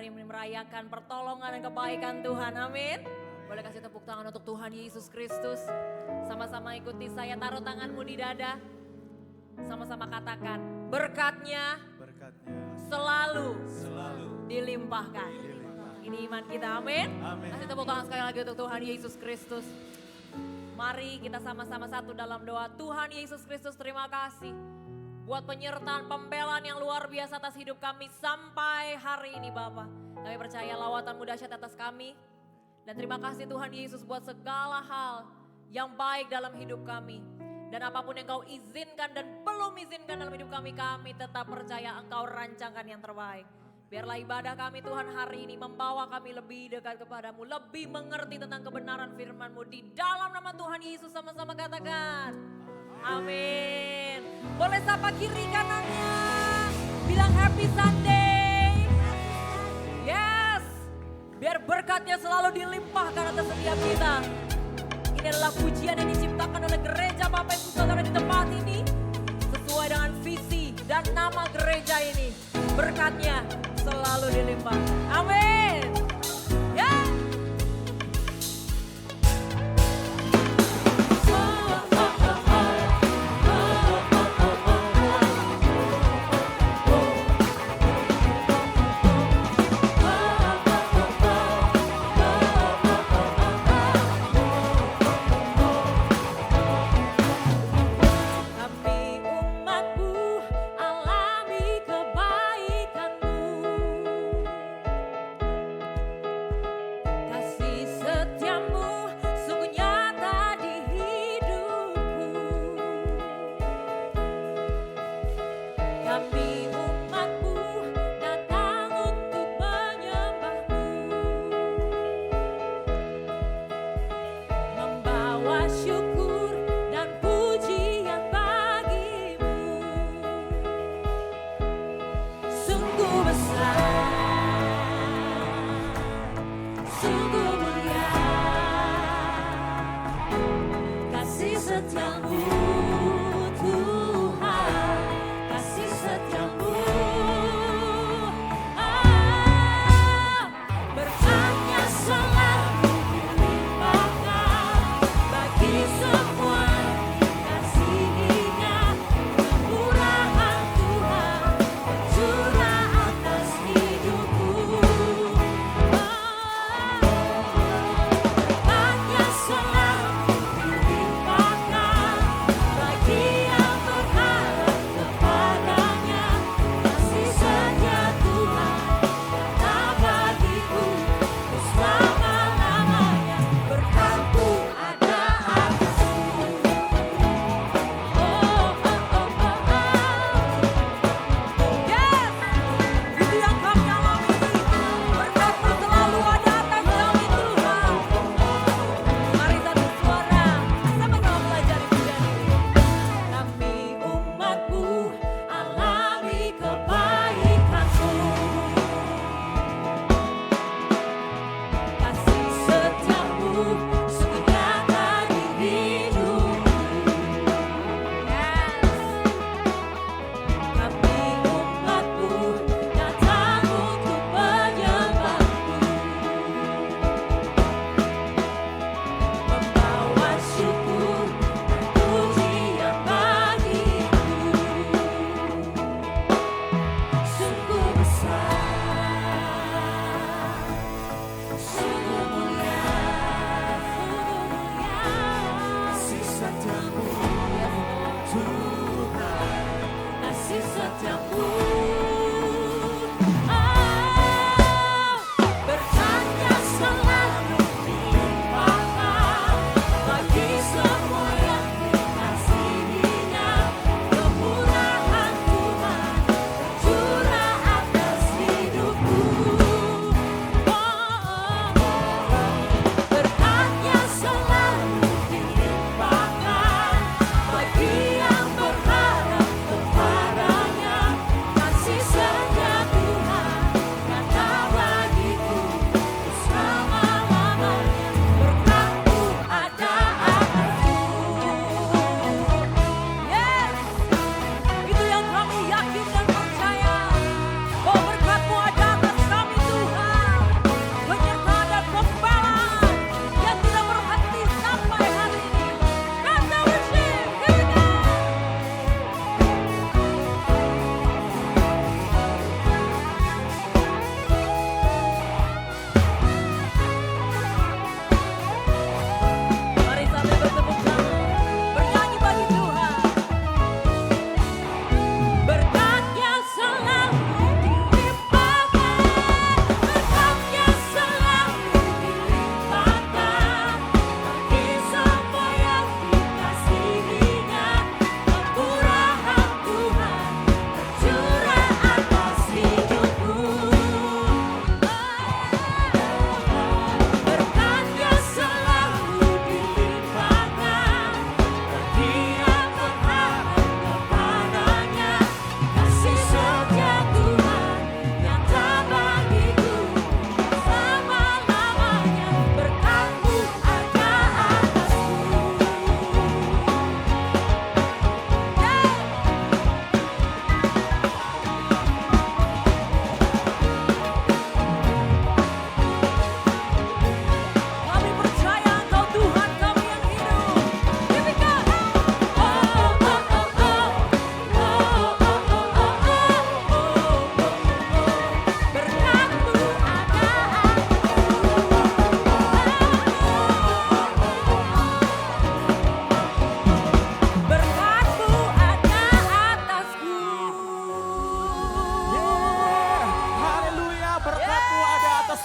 hari ini merayakan pertolongan dan kebaikan Tuhan, amin. Boleh kasih tepuk tangan untuk Tuhan Yesus Kristus. Sama-sama ikuti saya, taruh tanganmu di dada. Sama-sama katakan, berkatnya selalu dilimpahkan. Ini iman kita, amin. Kasih tepuk tangan sekali lagi untuk Tuhan Yesus Kristus. Mari kita sama-sama satu dalam doa. Tuhan Yesus Kristus, terima kasih buat penyertaan pembelaan yang luar biasa atas hidup kami sampai hari ini Bapa. Kami percaya lawatanmu dahsyat atas kami. Dan terima kasih Tuhan Yesus buat segala hal yang baik dalam hidup kami. Dan apapun yang Kau izinkan dan belum izinkan dalam hidup kami, kami tetap percaya Engkau rancangkan yang terbaik. Biarlah ibadah kami Tuhan hari ini membawa kami lebih dekat kepadamu, lebih mengerti tentang kebenaran firman-Mu. Di dalam nama Tuhan Yesus sama-sama katakan, amin. Boleh sapa kiri kanannya, bilang happy Sunday. Yes, biar berkatnya selalu dilimpahkan atas setiap kita. Ini adalah pujian yang diciptakan oleh gereja Bapak Ibu Saudara di tempat ini. Sesuai dengan visi dan nama gereja ini. Berkatnya selalu dilimpahkan. Amin. Ya.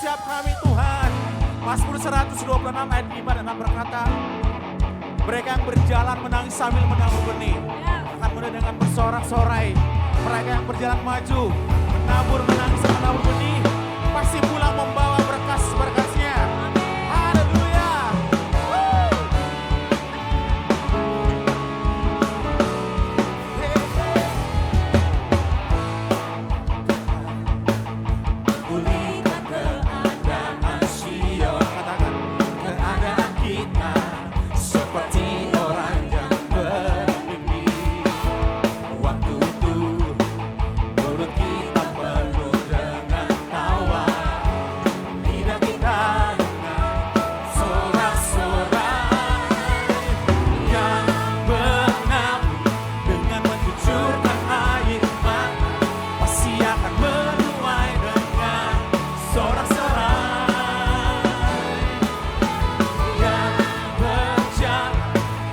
siap kami Tuhan. Mazmur 126 ayat 5 dan 6 berkata, mereka yang berjalan menangis sambil menabur benih akan mendengar bersorak-sorai. Mereka yang berjalan maju menabur menangis sambil menabur benih pasti pulang membawa berkas-berkasnya. Haleluya. Pulihkan keadaan Sion, Katakan keadaan kita seperti orang yang bermimpi. Waktu itu mulut kita penuh dengan tawa, lidah kita dengan sorak-sorai. Yang menabur dengan mencucurkan air mata pasti akan menuai dengan sorak-sorai. Yang berjalan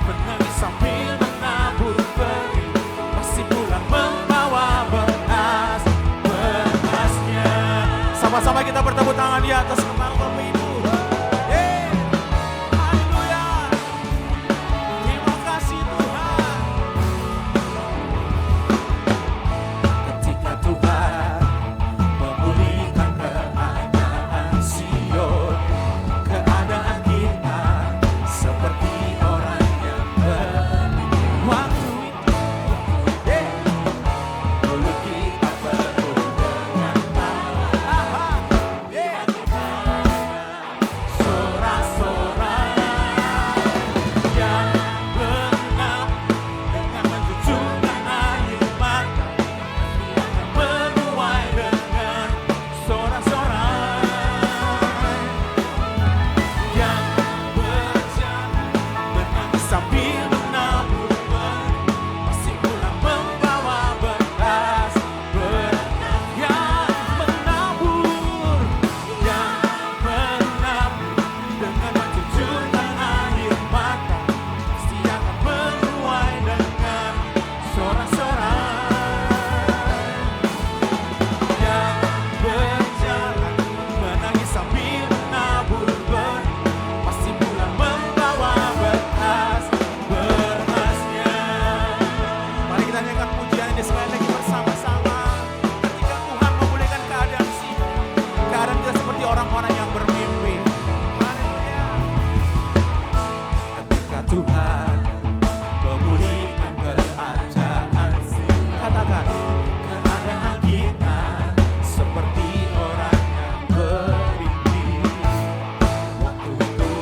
menangis sambil menabur benih pasti pulang membawa berkas-berkasnya. sama-sama kita bertepuk tangan di atas kepala Bapak Ibu. Haleluya. Terima kasih Tuhan. Ketika Tuhan memulihkan keadaan Sion, keadaan kita seperti orang yang bermimpi. Waktu itu mulut kita penuh dengan tawa, lidah kita dengan sorak-sorai. Yang menabur dengan mencucurkan air mata menuai dengan sorak-sorai. Yang berjalan menangis sambil menabur benih pasti pulang membawa berkas. Yang menabur dengan mencucurkan air mata pasti akan menuai dengan sorak-sorai. Yang berjalan menangis sambil menabur benih pasti pulang membawa berkas-berkasnya. Mari kita nyanyikan pujian ini sekali lagi bersama-sama. Ketika Tuhan memulihkan keadaan Sion, keadaan kita seperti orang-orang yang bermimpi. Haleluya. Ketika Tuhan memulihkan keadaan Sion, katakan keadaan kita seperti orang yang bermimpi. Waktu itu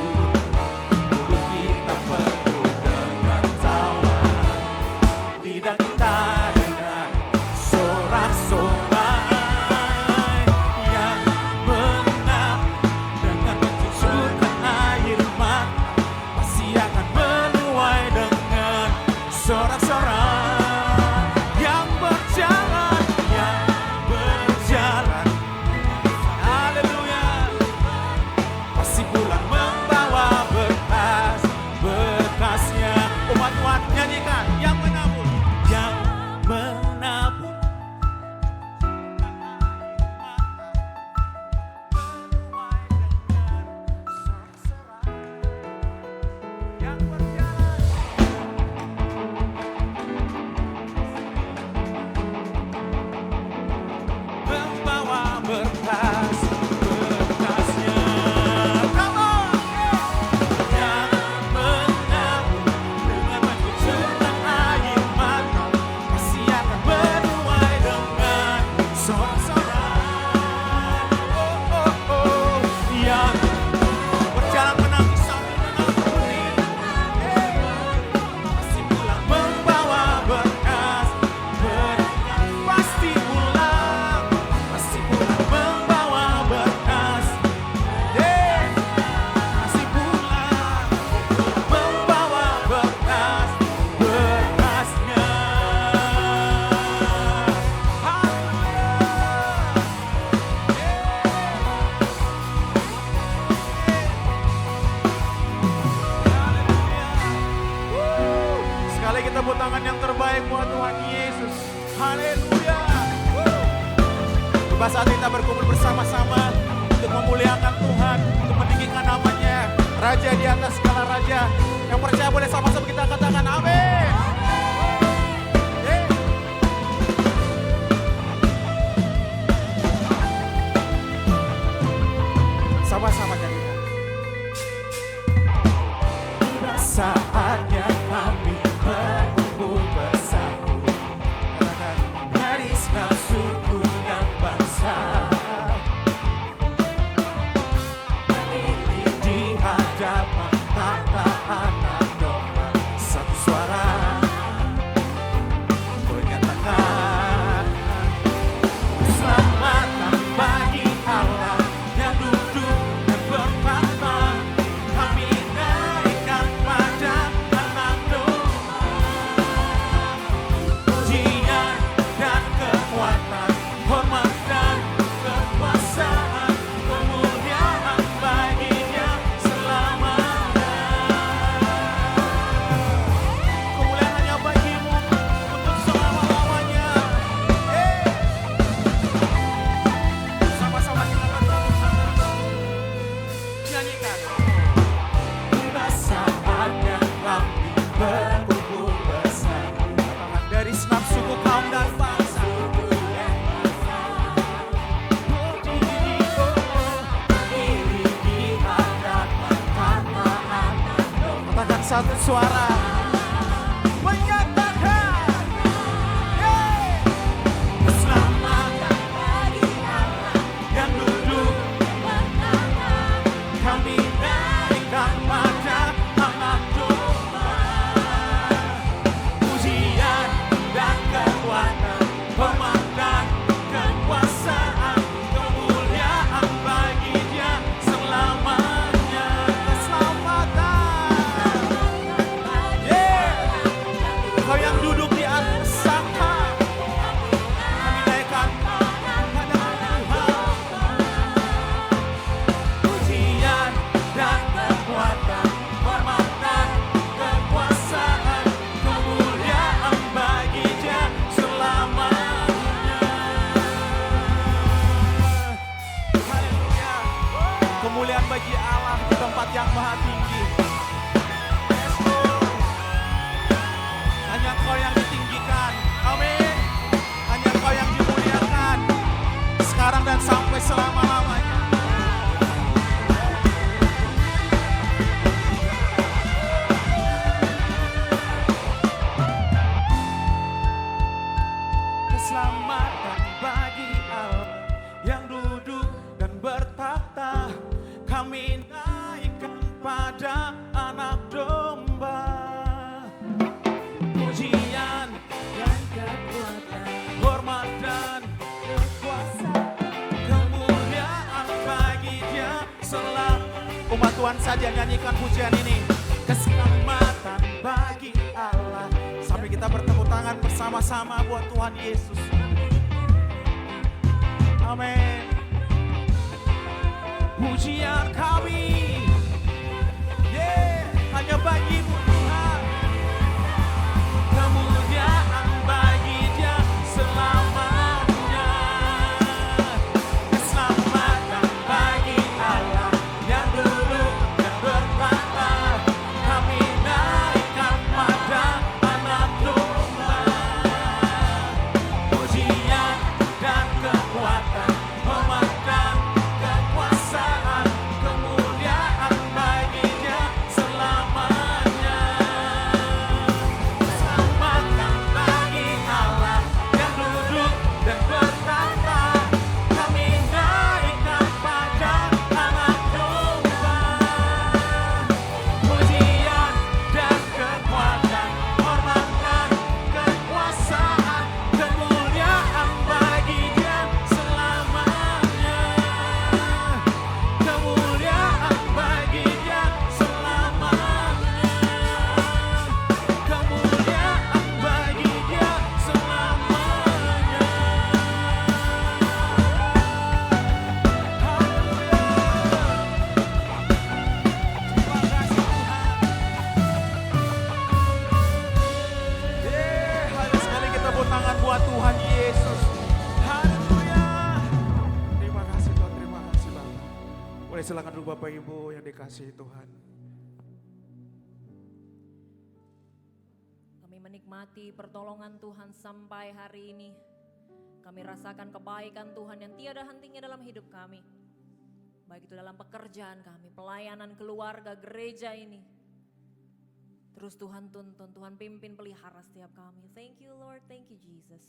mulut kita penuh dengan tawa, lidah kita dengan sorak-sorai. Yang menabur dengan mencucurkan air mata pasti akan menuai dengan sorak-sorai. Yang berjalan, haleluya, pasti pulang membawa berkas-berkasnya. Umat Tuhan nyanyikan yang menabur. Yang menabur Yang berjalan membawa berkas-berkasnya. Come on! Yang menabur dengan mencucurkan air mata pasti akan menuai dengan sorak-sorai. Oh, oh, oh. Yang berjalan menangis sambil menabur benih. pasti pulang membawa berkas. Pasti pulang membawa berkas. Pasti pulang membawa berkas-berkasnya. Sekali kita tepuk tangan yang terbaik buat Tuhan Yesus. Haleluya. Tiba saat kita berkumpul bersama-sama untuk memulihkan Raja di atas segala raja. Yang percaya boleh sama-sama kita katakan amin. Sama-sama nyanyikan. Saatnya kami berkumpul bersatu, Katakan. dari segala suku dan bangsa, berdiri di hadapan tahta Anak Domba, satu suara menyatakan keselamatan bagi Allah yang duduk dan bertahta. Kami naikkan pada Anak Domba, pujian dan kekuatan, hormat dan kekuasaan, kemuliaan baginya selamanya. Kemuliaan hanya bagimu untuk selama-lamanya. Sama-sama kita katakan. Nyanyikan. Tiba saatnya kami berkumpul bersatu, Katakan. Dari senam suku kaum dan bangsa. berdiri di hadapan tahta Anak Domba. Katakan satu suara. Menyatakan. Keselamatan bagi Allah yang duduk bertahta. Kami naikkan pada Anak Domba, pujian dan kekuatan, hormat dan kekuasaan, kemuliaan bagi Dia selamanya. Keselamatan. Kau yang duduk di atas sana. Kami naikkan pada Tuhan. Pujian dan kekuatan, hormat dan kekuasaan, kemuliaan bagi Dia selamanya. Haleluya. Kemuliaan bagi Allah di tempat yang maha tinggi. Yes, Lord. Hanya Kau yang ditinggikan. Amin. Hanya Kau yang dimuliakan. Sekarang dan sampai selama-lamanya. Keselamatan bagi Allah yang duduk dan bertahta. Kami naikkan pada Anak Domba, pujian dan kekuatan, hormat dan kekuasaan, kemuliaan bagi Dia selamanya. Umat Tuhan saja nyanyikan pujian ini. Keselamatan bagi Allah. Sampai kita bertepuk tangan bersama-sama buat Tuhan Yesus. Amin. Pujian kami Hanya bagimu Tuhan. kemuliaan bagi Dia selamanya. Keselamatan bagi Allah yang duduk dan bertahta. Kami naikkan pada Anak Domba, pujian dan kekuatan, hormat dan kekuasaan, kemuliaan bagi Dia selamanya. Keselamatan bagi Allah yang duduk dan bertahta. Kami naikkan pada Anak Domba, pujian dan kekuatan, hormat dan kekuasaan, kemuliaan bagi Dia selamanya. Kemuliaan bagi Dia selamanya. Kemuliaan bagi Dia selamanya. Hanya sekali kita tepuk tangan buat Tuhan Yesus. Haleluya. Terima kasih Tuhan, terima kasih Bapak. Boleh silakan dulu Bapak Ibu yang dikasihi Tuhan. menikmati pertolongan Tuhan sampai hari ini. Kami rasakan kebaikan Tuhan yang tiada hentinya dalam hidup kami. Baik itu dalam pekerjaan kami, pelayanan keluarga, gereja ini. Terus Tuhan tuntun, Tuhan pimpin, pelihara setiap kami. Thank you Lord, thank you Jesus.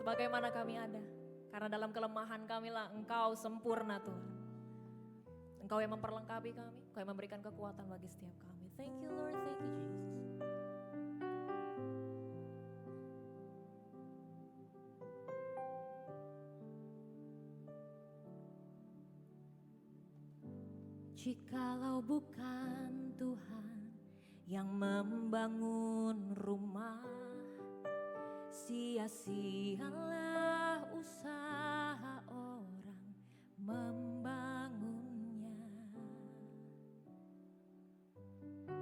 Sebagaimana kami ada, karena dalam kelemahan kamilah Engkau sempurna Tuhan. Engkau yang memperlengkapi kami, Engkau yang memberikan kekuatan bagi setiap kami. Thank you Lord, thank you Jesus. Jikalau bukan Tuhan yang membangun rumah, sia-sialah usaha orang membangunnya.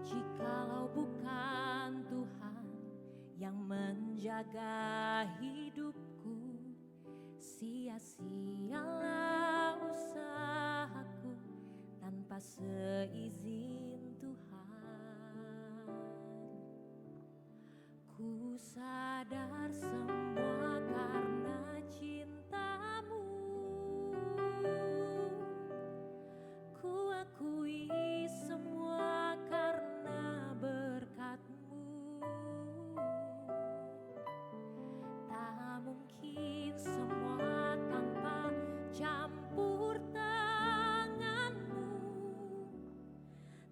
Jikalau bukan Tuhan yang menjaga hidupku, sia-sialah usahaku tanpa seizin Tuhan. Ku sadar semua karena cintamu, ku akui semua karena berkat-Mu. Tak mungkin semua tanpa campur tangan-Mu.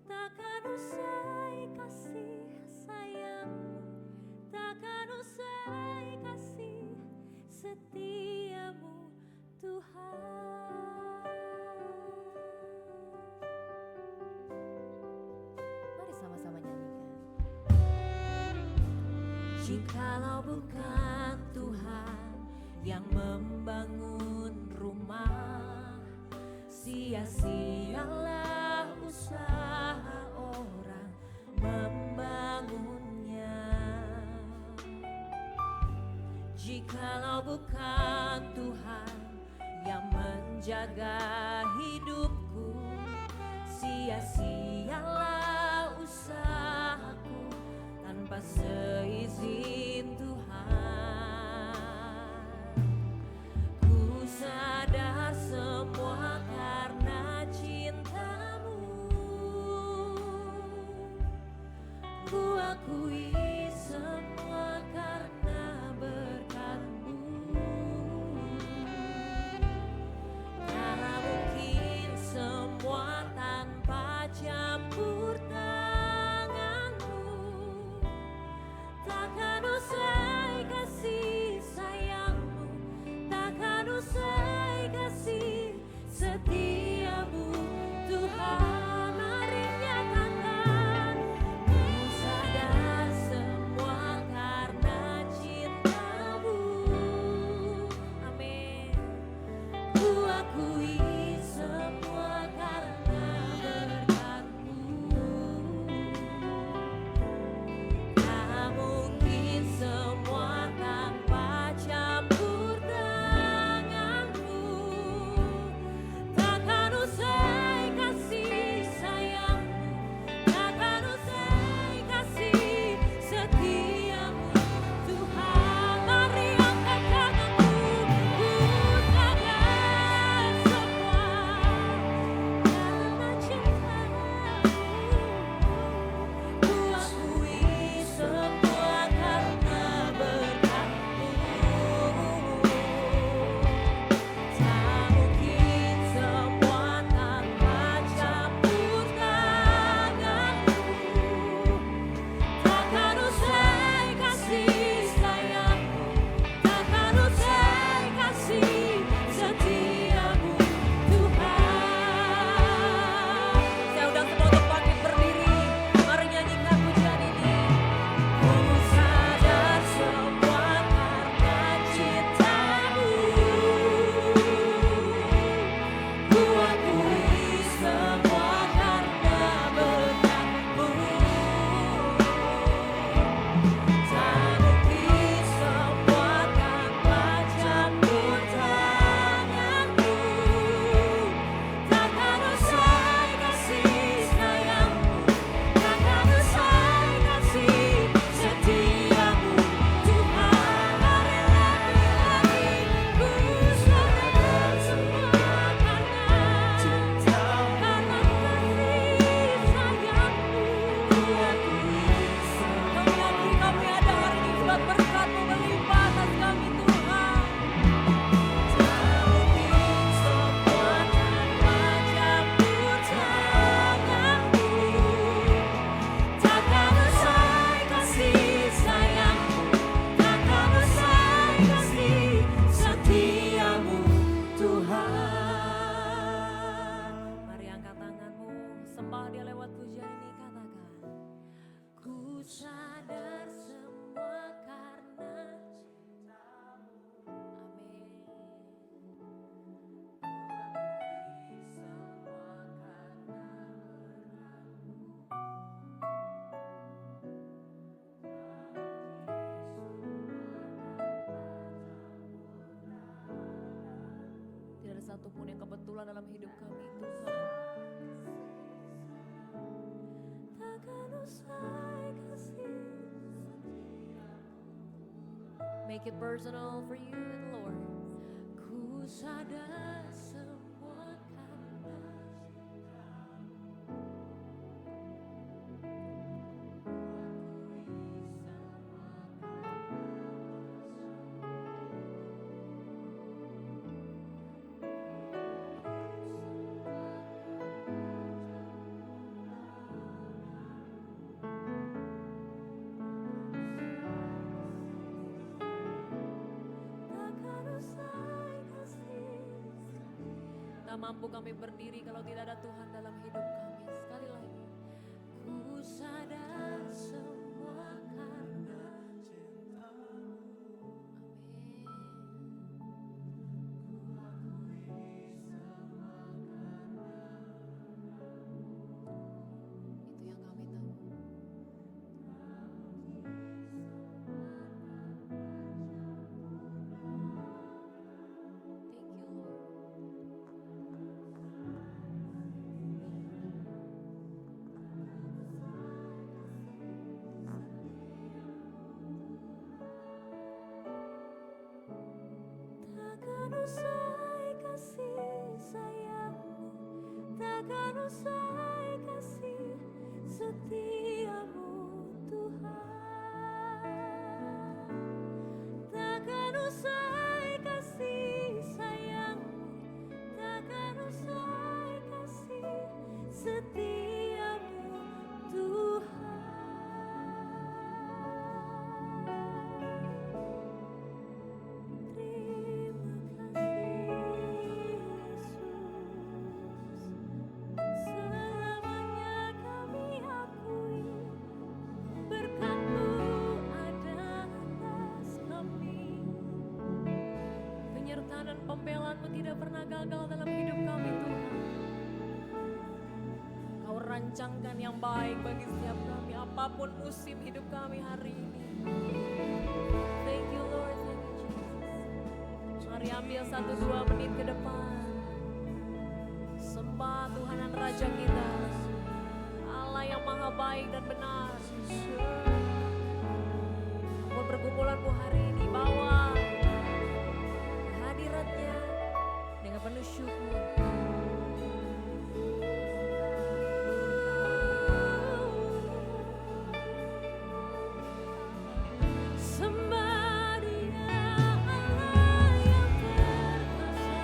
Takkan usai kasih sayang-Mu, takkan usai kasih setia-Mu Tuhan. Mari sama-sama nyanyikan. Jikalau bukan Tuhan yang membangun rumah, sia-sialah usaha orang membangunnya. Jikalau bukan Tuhan yang menjaga hidupku, sia-sialah usahaku tanpa seizin Tuhan. Ku sadar semua karena cinta-Mu, ku akui semua karena berkat-Mu. Tak mungkin semua tanpa campur tangan-Mu. Takkan usai kasih sayang-Mu, takkan usai kasih setia-Mu Tuhan. Mari nyatakan, ku sadar semua karena satupun yang kebetulan dalam hidup kami Tuhan. Takkan usai kasih. Make it personal for you and Lord. Ku sadar semua karena tak mampu kami berdiri kalau tidak ada Tuhan dalam hidup kami. Sekali lagi. Ku sadar semua karena cintamu. Amin. Itu yang kami tahu. Thank you Lord. Takkan usai kasih sayangmu, takkan usai kasih setiamu Tuhan. Takkan usai kasih sayangmu, takkan usai kasih setiamu Tuhan. Terima kasih Yesus, selamanya kami akui berkat-Mu ada atas kami. Penyertaan dan pembelaan-Mu tidak pernah gagal dalam hidup kami Tuhan. Kau rancangkan yang baik bagi setiap kami, apapun musim hidup kami hari ini. Thank you Lord, thank you Jesus. Mari ambil 1-2 menit ke depan. Sembah Tuhan dan Raja kita, Allah yang maha baik dan benar. Buat pergumulanmu hari ini, bawa hadiratnya dengan penuh syukur. Sembah Dia, Allah yang perkasa.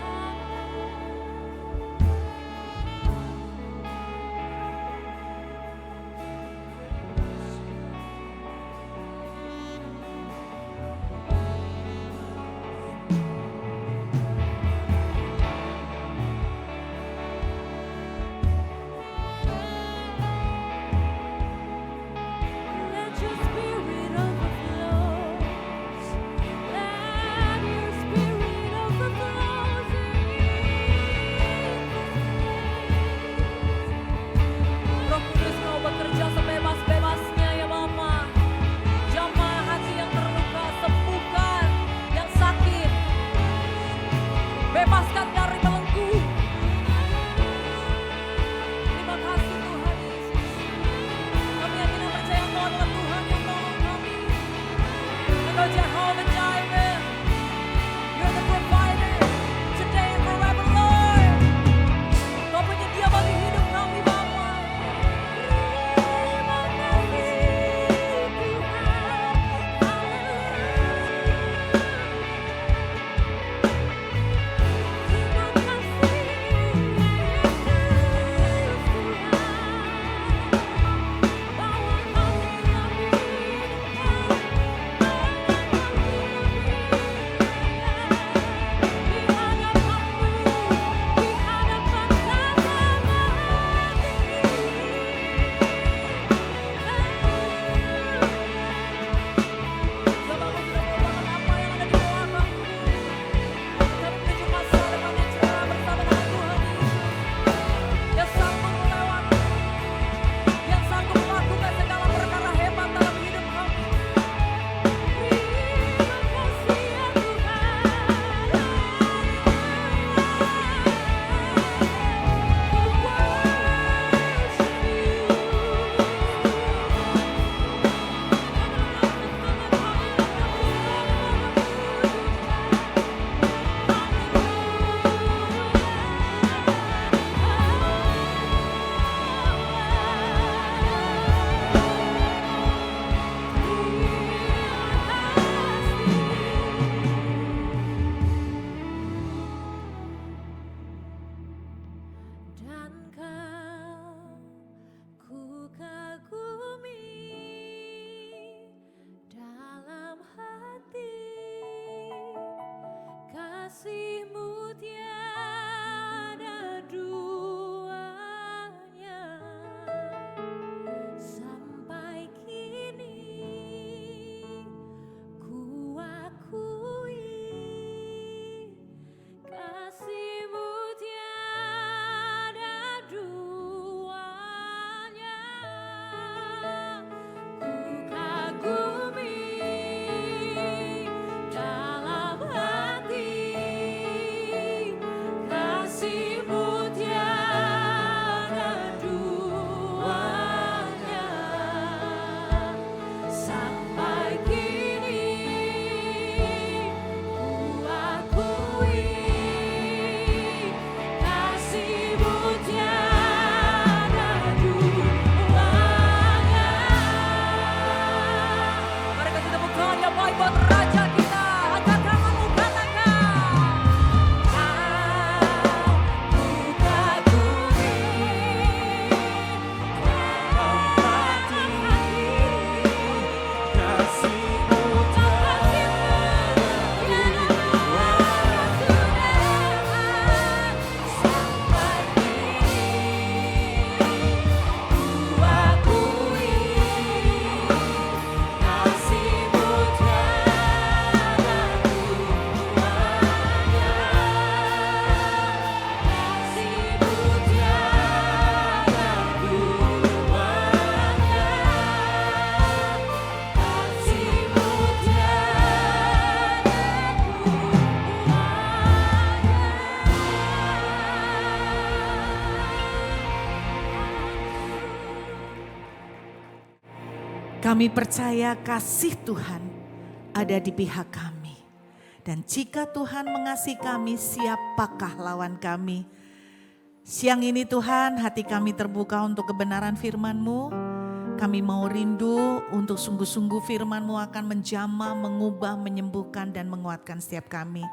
Kami percaya kasih Tuhan ada di pihak kami. Dan jika Tuhan mengasihi kami, siapakah lawan kami? Siang ini Tuhan, hati kami terbuka untuk kebenaran firman-Mu. Kami mau rindu untuk sungguh-sungguh firman-Mu akan menjamah, mengubah, menyembuhkan dan menguatkan setiap kami.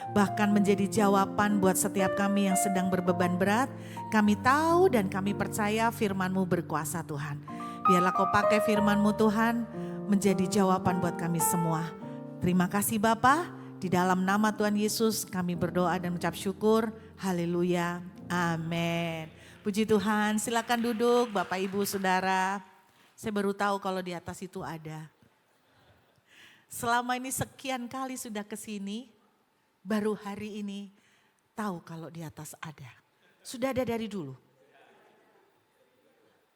Bahkan menjadi jawaban buat setiap kami yang sedang berbeban berat. Kami tahu dan kami percaya firman-Mu berkuasa Tuhan. Biarlah Kau pakai firman-Mu Tuhan menjadi jawaban buat kami semua. Terima kasih Bapa. Di dalam nama Tuhan Yesus kami berdoa dan mengucap syukur. Haleluya. Amin. Puji Tuhan, silakan duduk Bapak Ibu Saudara. Saya baru tahu kalau di atas itu ada. Selama ini sekian kali sudah ke sini, baru hari ini tahu kalau di atas ada. Sudah ada dari dulu.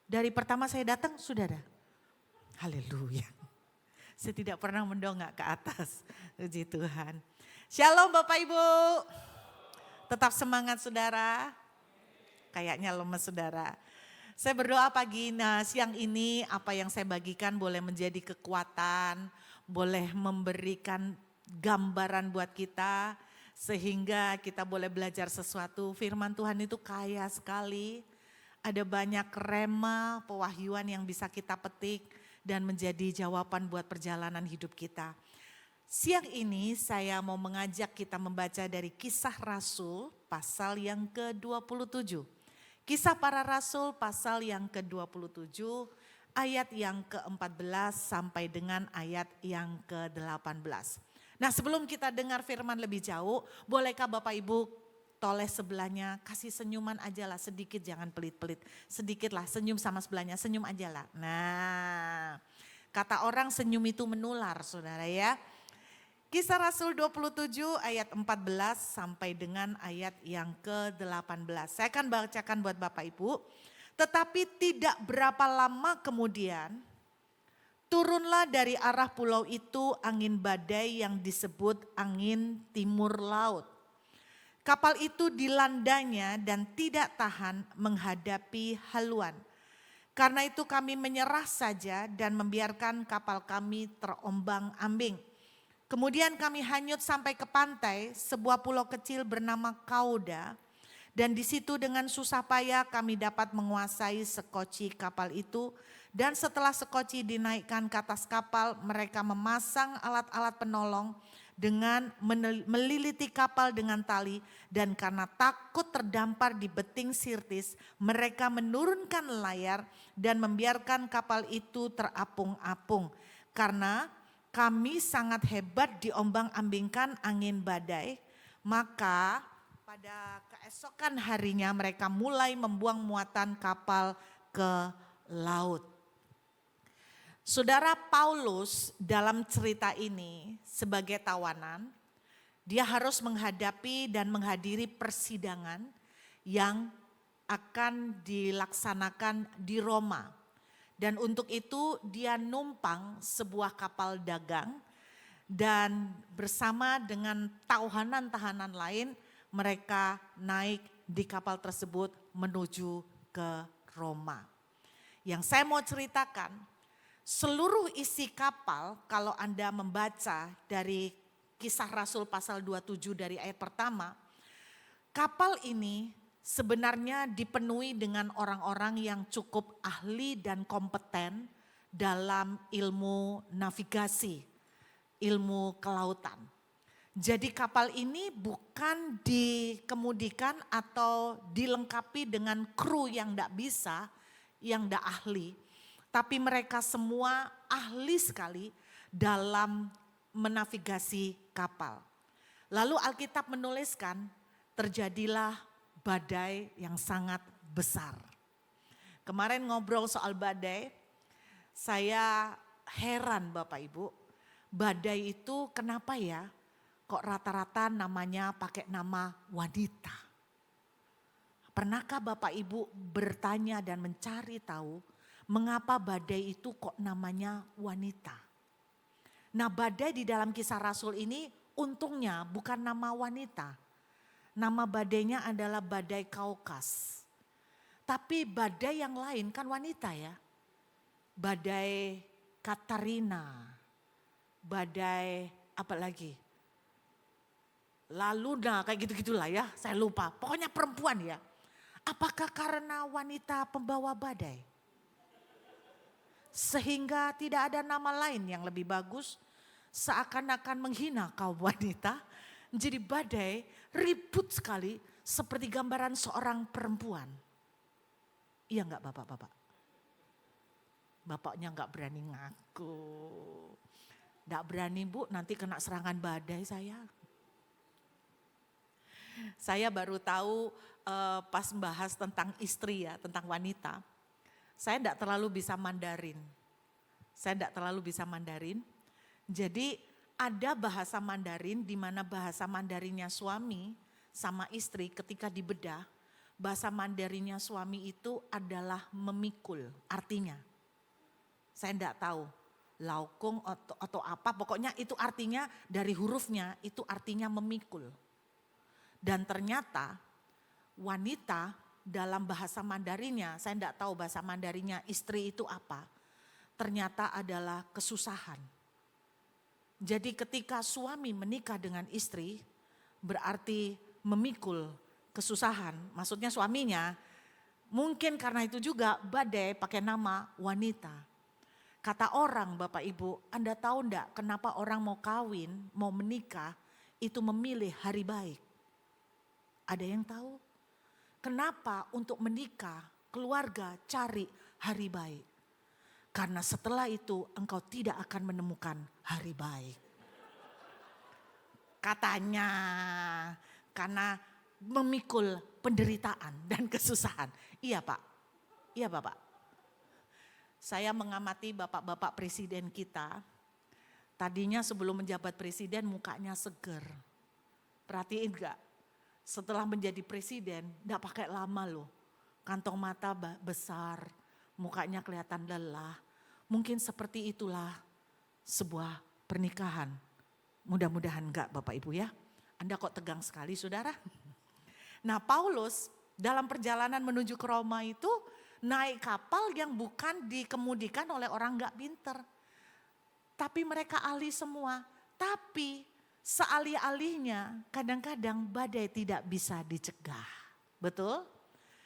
Dari pertama saya datang sudah ada. Haleluya. Saya tidak pernah mendongak ke atas. Puji Tuhan. Shalom Bapak Ibu. Tetap semangat saudara. Kayaknya lemes saudara. Saya berdoa siang ini apa yang saya bagikan boleh menjadi kekuatan. Boleh memberikan gambaran buat kita. Sehingga kita boleh belajar sesuatu. Firman Tuhan itu kaya sekali. Ada banyak rema, pewahyuan yang bisa kita petik. Dan menjadi jawaban buat perjalanan hidup kita. Siang ini saya mau mengajak kita membaca dari Kisah Rasul pasal yang ke-27. Kisah para Rasul pasal yang ke-27 ayat yang ke-14 sampai dengan ayat yang ke-18. Nah sebelum kita dengar firman lebih jauh, bolehkah Bapak Ibu toleh sebelahnya, kasih senyuman aja lah sedikit, jangan pelit-pelit. Sedikit lah senyum sama sebelahnya, senyum aja lah. Nah kata orang senyum itu menular saudara ya. Kisah Rasul 27 ayat 14 sampai dengan ayat yang ke-18. Saya akan bacakan buat Bapak Ibu. Tetapi tidak berapa lama kemudian turunlah dari arah pulau itu angin badai yang disebut angin timur laut. Kapal itu dilandanya dan tidak tahan menghadapi haluan. Karena itu kami menyerah saja dan membiarkan kapal kami terombang-ambing. Kemudian kami hanyut sampai ke pantai, sebuah pulau kecil bernama Kauda. Dan di situ dengan susah payah kami dapat menguasai sekoci kapal itu. Dan setelah sekoci dinaikkan ke atas kapal, mereka memasang alat-alat penolong dengan meliliti kapal dengan tali, dan karena takut terdampar di beting Sirtis, mereka menurunkan layar dan membiarkan kapal itu terapung-apung. Karena kami sangat hebat diombang-ambingkan angin badai, maka pada keesokan harinya mereka mulai membuang muatan kapal ke laut. Saudara Paulus dalam cerita ini sebagai tawanan, dia harus menghadapi dan menghadiri persidangan yang akan dilaksanakan di Roma. Dan untuk itu dia numpang sebuah kapal dagang dan bersama dengan tahanan-tahanan lain mereka naik di kapal tersebut menuju ke Roma. Yang saya mau ceritakan, seluruh isi kapal kalau Anda membaca dari Kisah Rasul pasal 27 dari ayat pertama, kapal ini sebenarnya dipenuhi dengan orang-orang yang cukup ahli dan kompeten dalam ilmu navigasi, ilmu kelautan. Jadi kapal ini bukan dikemudikan atau dilengkapi dengan kru yang tidak bisa, yang tidak ahli. Tapi mereka semua ahli sekali dalam menavigasi kapal. Lalu Alkitab menuliskan terjadilah badai yang sangat besar. Kemarin ngobrol soal badai, saya heran Bapak Ibu. Badai itu kenapa ya kok rata-rata namanya pakai nama wanita. Pernahkah Bapak Ibu bertanya dan mencari tahu mengapa badai itu kok namanya wanita? Nah badai di dalam Kisah Rasul ini untungnya bukan nama wanita. Nama badainya adalah badai Kaukas. Tapi badai yang lain kan wanita ya. Badai Katarina, badai apa lagi? Laluna, kayak gitu-gitulah ya, saya lupa. Pokoknya perempuan ya. Apakah karena wanita pembawa badai? Sehingga tidak ada nama lain yang lebih bagus, seakan-akan menghina kaum wanita. Jadi badai ribut sekali seperti gambaran seorang perempuan. Iya enggak bapak-bapak? Bapaknya enggak berani ngaku. Enggak berani bu, nanti kena serangan badai saya. Saya baru tahu pas membahas tentang istri ya, tentang wanita. Saya enggak terlalu bisa Mandarin. Jadi ada bahasa Mandarin di mana bahasa Mandarinnya suami sama istri ketika dibedah. Bahasa Mandarinnya suami itu adalah memikul artinya. Saya enggak tahu laukung atau apa, pokoknya itu artinya dari hurufnya itu artinya memikul. Dan ternyata wanita dalam bahasa Mandarinnya, saya enggak tahu bahasa Mandarinnya istri itu apa. Ternyata adalah kesusahan. Jadi ketika suami menikah dengan istri berarti memikul kesusahan. Maksudnya suaminya mungkin karena itu juga badai pakai nama wanita. Kata orang Bapak Ibu, Anda tahu enggak kenapa orang mau kawin, mau menikah itu memilih hari baik? Ada yang tahu? Kenapa untuk menikah keluarga cari hari baik? Karena setelah itu engkau tidak akan menemukan hari baik. Katanya karena memikul penderitaan dan kesusahan. Iya Pak, iya Bapak. Saya mengamati bapak-bapak presiden kita. Tadinya sebelum menjabat presiden mukanya seger. Perhatiin enggak? Setelah menjadi presiden, enggak pakai lama loh. Kantong mata besar, mukanya kelihatan lelah. Mungkin seperti itulah sebuah pernikahan. Mudah-mudahan enggak Bapak Ibu ya. Anda kok tegang sekali saudara. Nah Paulus dalam perjalanan menuju ke Roma itu naik kapal yang bukan dikemudikan oleh orang enggak pinter. Tapi mereka ahli semua. Tapi sealih-alihnya kadang-kadang badai tidak bisa dicegah. Betul?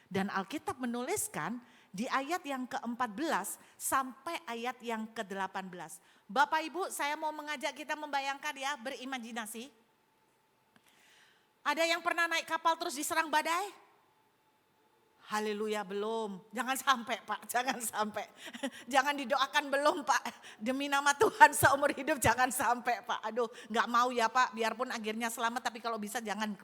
Dan Alkitab menuliskan di ayat yang ke-14 sampai ayat yang ke-18. Bapak Ibu saya mau mengajak kita membayangkan ya, berimajinasi. Ada yang pernah naik kapal terus diserang badai? Haleluya belum, jangan sampai Pak, jangan sampai. Jangan didoakan belum Pak, demi nama Tuhan seumur hidup jangan sampai Pak. Aduh gak mau ya Pak, biarpun akhirnya selamat tapi kalau bisa jangan.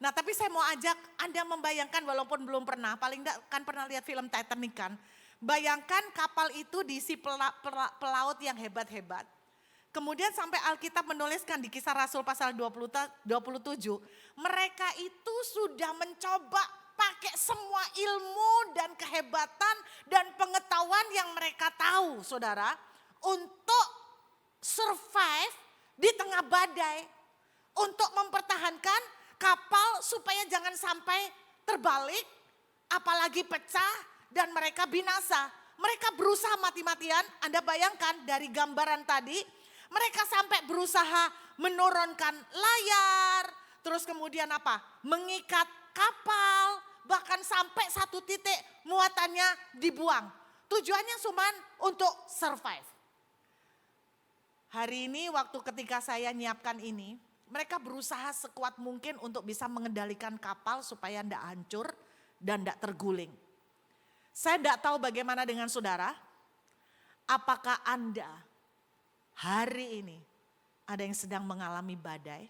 Nah tapi saya mau ajak Anda membayangkan walaupun belum pernah, paling enggak kan pernah lihat film Titanic kan. Bayangkan kapal itu diisi pelaut yang hebat-hebat. Kemudian sampai Alkitab menuliskan di Kisah Rasul pasal 27, mereka itu sudah mencoba pakai semua ilmu dan kehebatan dan pengetahuan yang mereka tahu saudara. Untuk survive di tengah badai. Untuk mempertahankan kapal supaya jangan sampai terbalik. Apalagi pecah dan mereka binasa. Mereka berusaha mati-matian, Anda bayangkan dari gambaran tadi. Mereka sampai berusaha menurunkan layar. Terus kemudian apa? Mengikat kapal. Bahkan sampai satu titik muatannya dibuang. Tujuannya cuma untuk survive. Hari ini waktu ketika saya nyiapkan ini, mereka berusaha sekuat mungkin untuk bisa mengendalikan kapal supaya tidak hancur dan tidak terguling. Saya tidak tahu bagaimana dengan saudara. Apakah Anda hari ini ada yang sedang mengalami badai?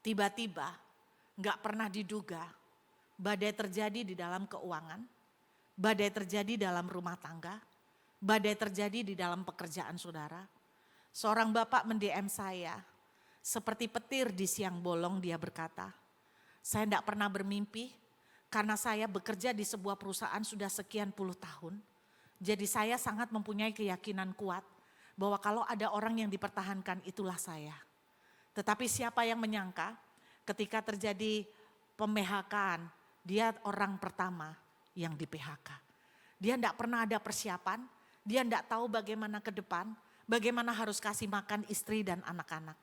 Tiba-tiba nggak pernah diduga. Badai terjadi di dalam keuangan, badai terjadi dalam rumah tangga, badai terjadi di dalam pekerjaan saudara. Seorang bapak mendm saya, seperti petir di siang bolong dia berkata, saya tidak pernah bermimpi karena saya bekerja di sebuah perusahaan sudah sekian puluh tahun. Jadi saya sangat mempunyai keyakinan kuat bahwa kalau ada orang yang dipertahankan itulah saya. Tetapi siapa yang menyangka ketika terjadi pembehakan, dia orang pertama yang di PHK. Dia tidak pernah ada persiapan, dia tidak tahu bagaimana ke depan, bagaimana harus kasih makan istri dan anak-anak.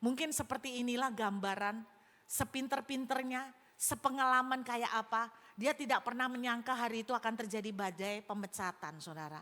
Mungkin seperti inilah gambaran sepinter-pinternya, sepengalaman kayak apa, dia tidak pernah menyangka hari itu akan terjadi badai pemecatan, saudara.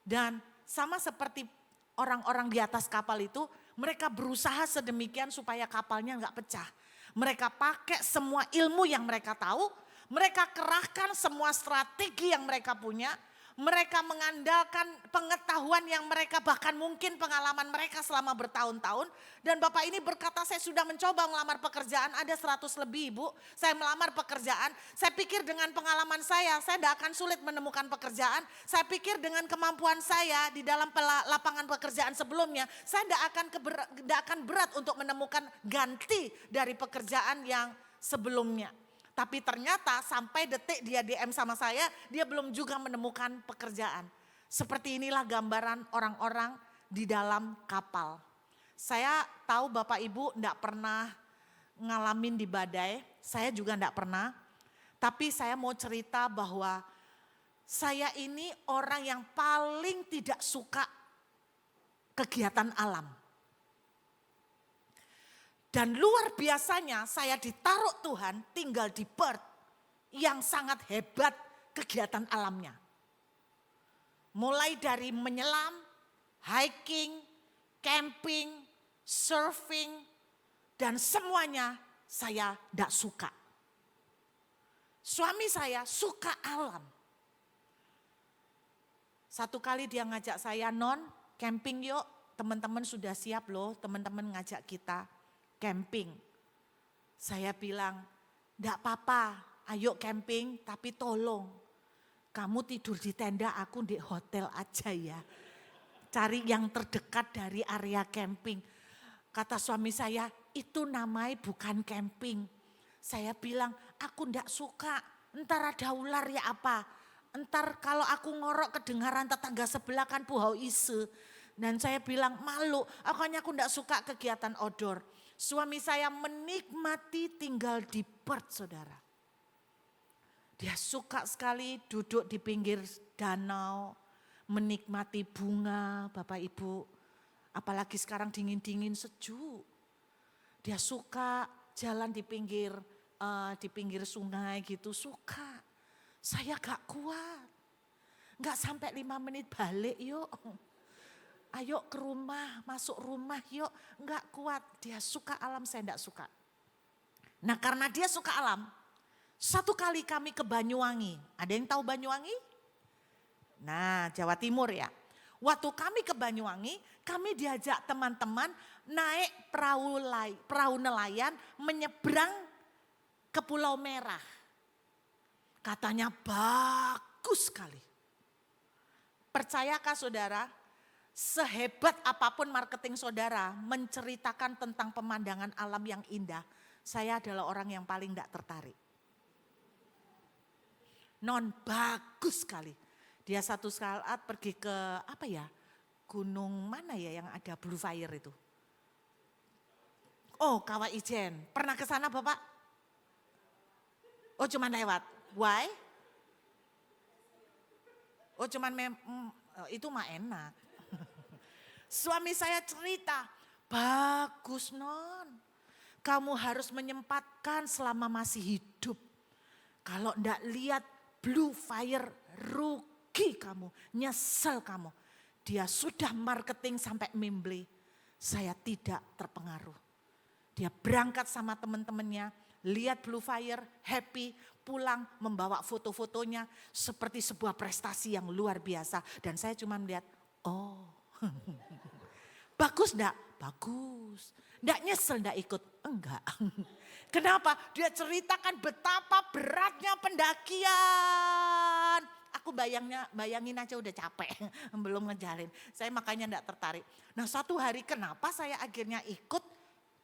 Dan sama seperti orang-orang di atas kapal itu, mereka berusaha sedemikian supaya kapalnya enggak pecah. Mereka pakai semua ilmu yang mereka tahu, mereka kerahkan semua strategi yang mereka punya, mereka mengandalkan pengetahuan yang mereka, bahkan mungkin pengalaman mereka selama bertahun-tahun. Dan Bapak ini berkata, saya sudah mencoba melamar pekerjaan, ada 100 lebih Ibu. Saya melamar pekerjaan, saya pikir dengan pengalaman saya tidak akan sulit menemukan pekerjaan. Saya pikir dengan kemampuan saya di dalam lapangan pekerjaan sebelumnya, saya tidak akan berat untuk menemukan ganti dari pekerjaan yang sebelumnya. Tapi ternyata sampai detik dia DM sama saya, dia belum juga menemukan pekerjaan. Seperti inilah gambaran orang-orang di dalam kapal. Saya tahu Bapak Ibu tidak pernah ngalamin di badai, saya juga tidak pernah. Tapi saya mau cerita bahwa saya ini orang yang paling tidak suka kegiatan alam. Dan luar biasanya saya ditaruh Tuhan tinggal di Perth yang sangat hebat kegiatan alamnya. Mulai dari menyelam, hiking, camping, surfing, dan semuanya saya tidak suka. Suami saya suka alam. Satu kali dia ngajak saya, "Non, camping yuk, teman-teman sudah siap loh, teman-teman ngajak kita camping." Saya bilang, "Enggak apa-apa, ayo camping, tapi tolong kamu tidur di tenda, aku di hotel aja ya. Cari yang terdekat dari area camping." Kata suami saya, "Itu namanya bukan camping." Saya bilang, "Aku enggak suka, entar ada ular ya apa. Entar kalau aku ngorok kedengaran tetangga sebelah kan puhau isu." Dan saya bilang, "Malu, pokoknya aku enggak suka kegiatan outdoor." Suami saya menikmati tinggal di Perth, saudara. Dia suka sekali duduk di pinggir danau, menikmati bunga, Bapak Ibu. Apalagi sekarang dingin-dingin sejuk. Dia suka jalan di pinggir sungai gitu, suka. Saya gak kuat. Gak sampai 5 menit balik yuk. Ayo ke rumah, masuk rumah yuk. Enggak kuat, dia suka alam, saya enggak suka. Nah karena dia suka alam, satu kali kami ke Banyuwangi. Ada yang tahu Banyuwangi? Nah Jawa Timur ya. Waktu kami ke Banyuwangi, kami diajak teman-teman naik perahu nelayan menyeberang ke Pulau Merah. Katanya bagus sekali. Percayakah saudara? Sehebat apapun marketing saudara menceritakan tentang pemandangan alam yang indah, saya adalah orang yang paling tidak tertarik. Non, bagus sekali. Dia satu saat pergi ke gunung mana ya yang ada blue fire itu. Oh, Kawah Ijen. Pernah ke sana Bapak? Oh, cuman lewat. Why? Oh, cuman itu mah enak. Suami saya cerita, "Bagus Non, kamu harus menyempatkan selama masih hidup. Kalau enggak lihat blue fire, rugi kamu, nyesel kamu." Dia sudah marketing sampai Memble, saya tidak terpengaruh. Dia berangkat sama teman-temannya, lihat blue fire, happy, pulang membawa foto-fotonya seperti sebuah prestasi yang luar biasa. Dan saya cuma melihat, oh bagus enggak? Bagus. Enggak nyesel enggak ikut? Enggak. Kenapa? Dia ceritakan betapa beratnya pendakian. Aku bayangin aja udah capek, belum ngejalin. Saya makanya enggak tertarik. Nah satu hari kenapa saya akhirnya ikut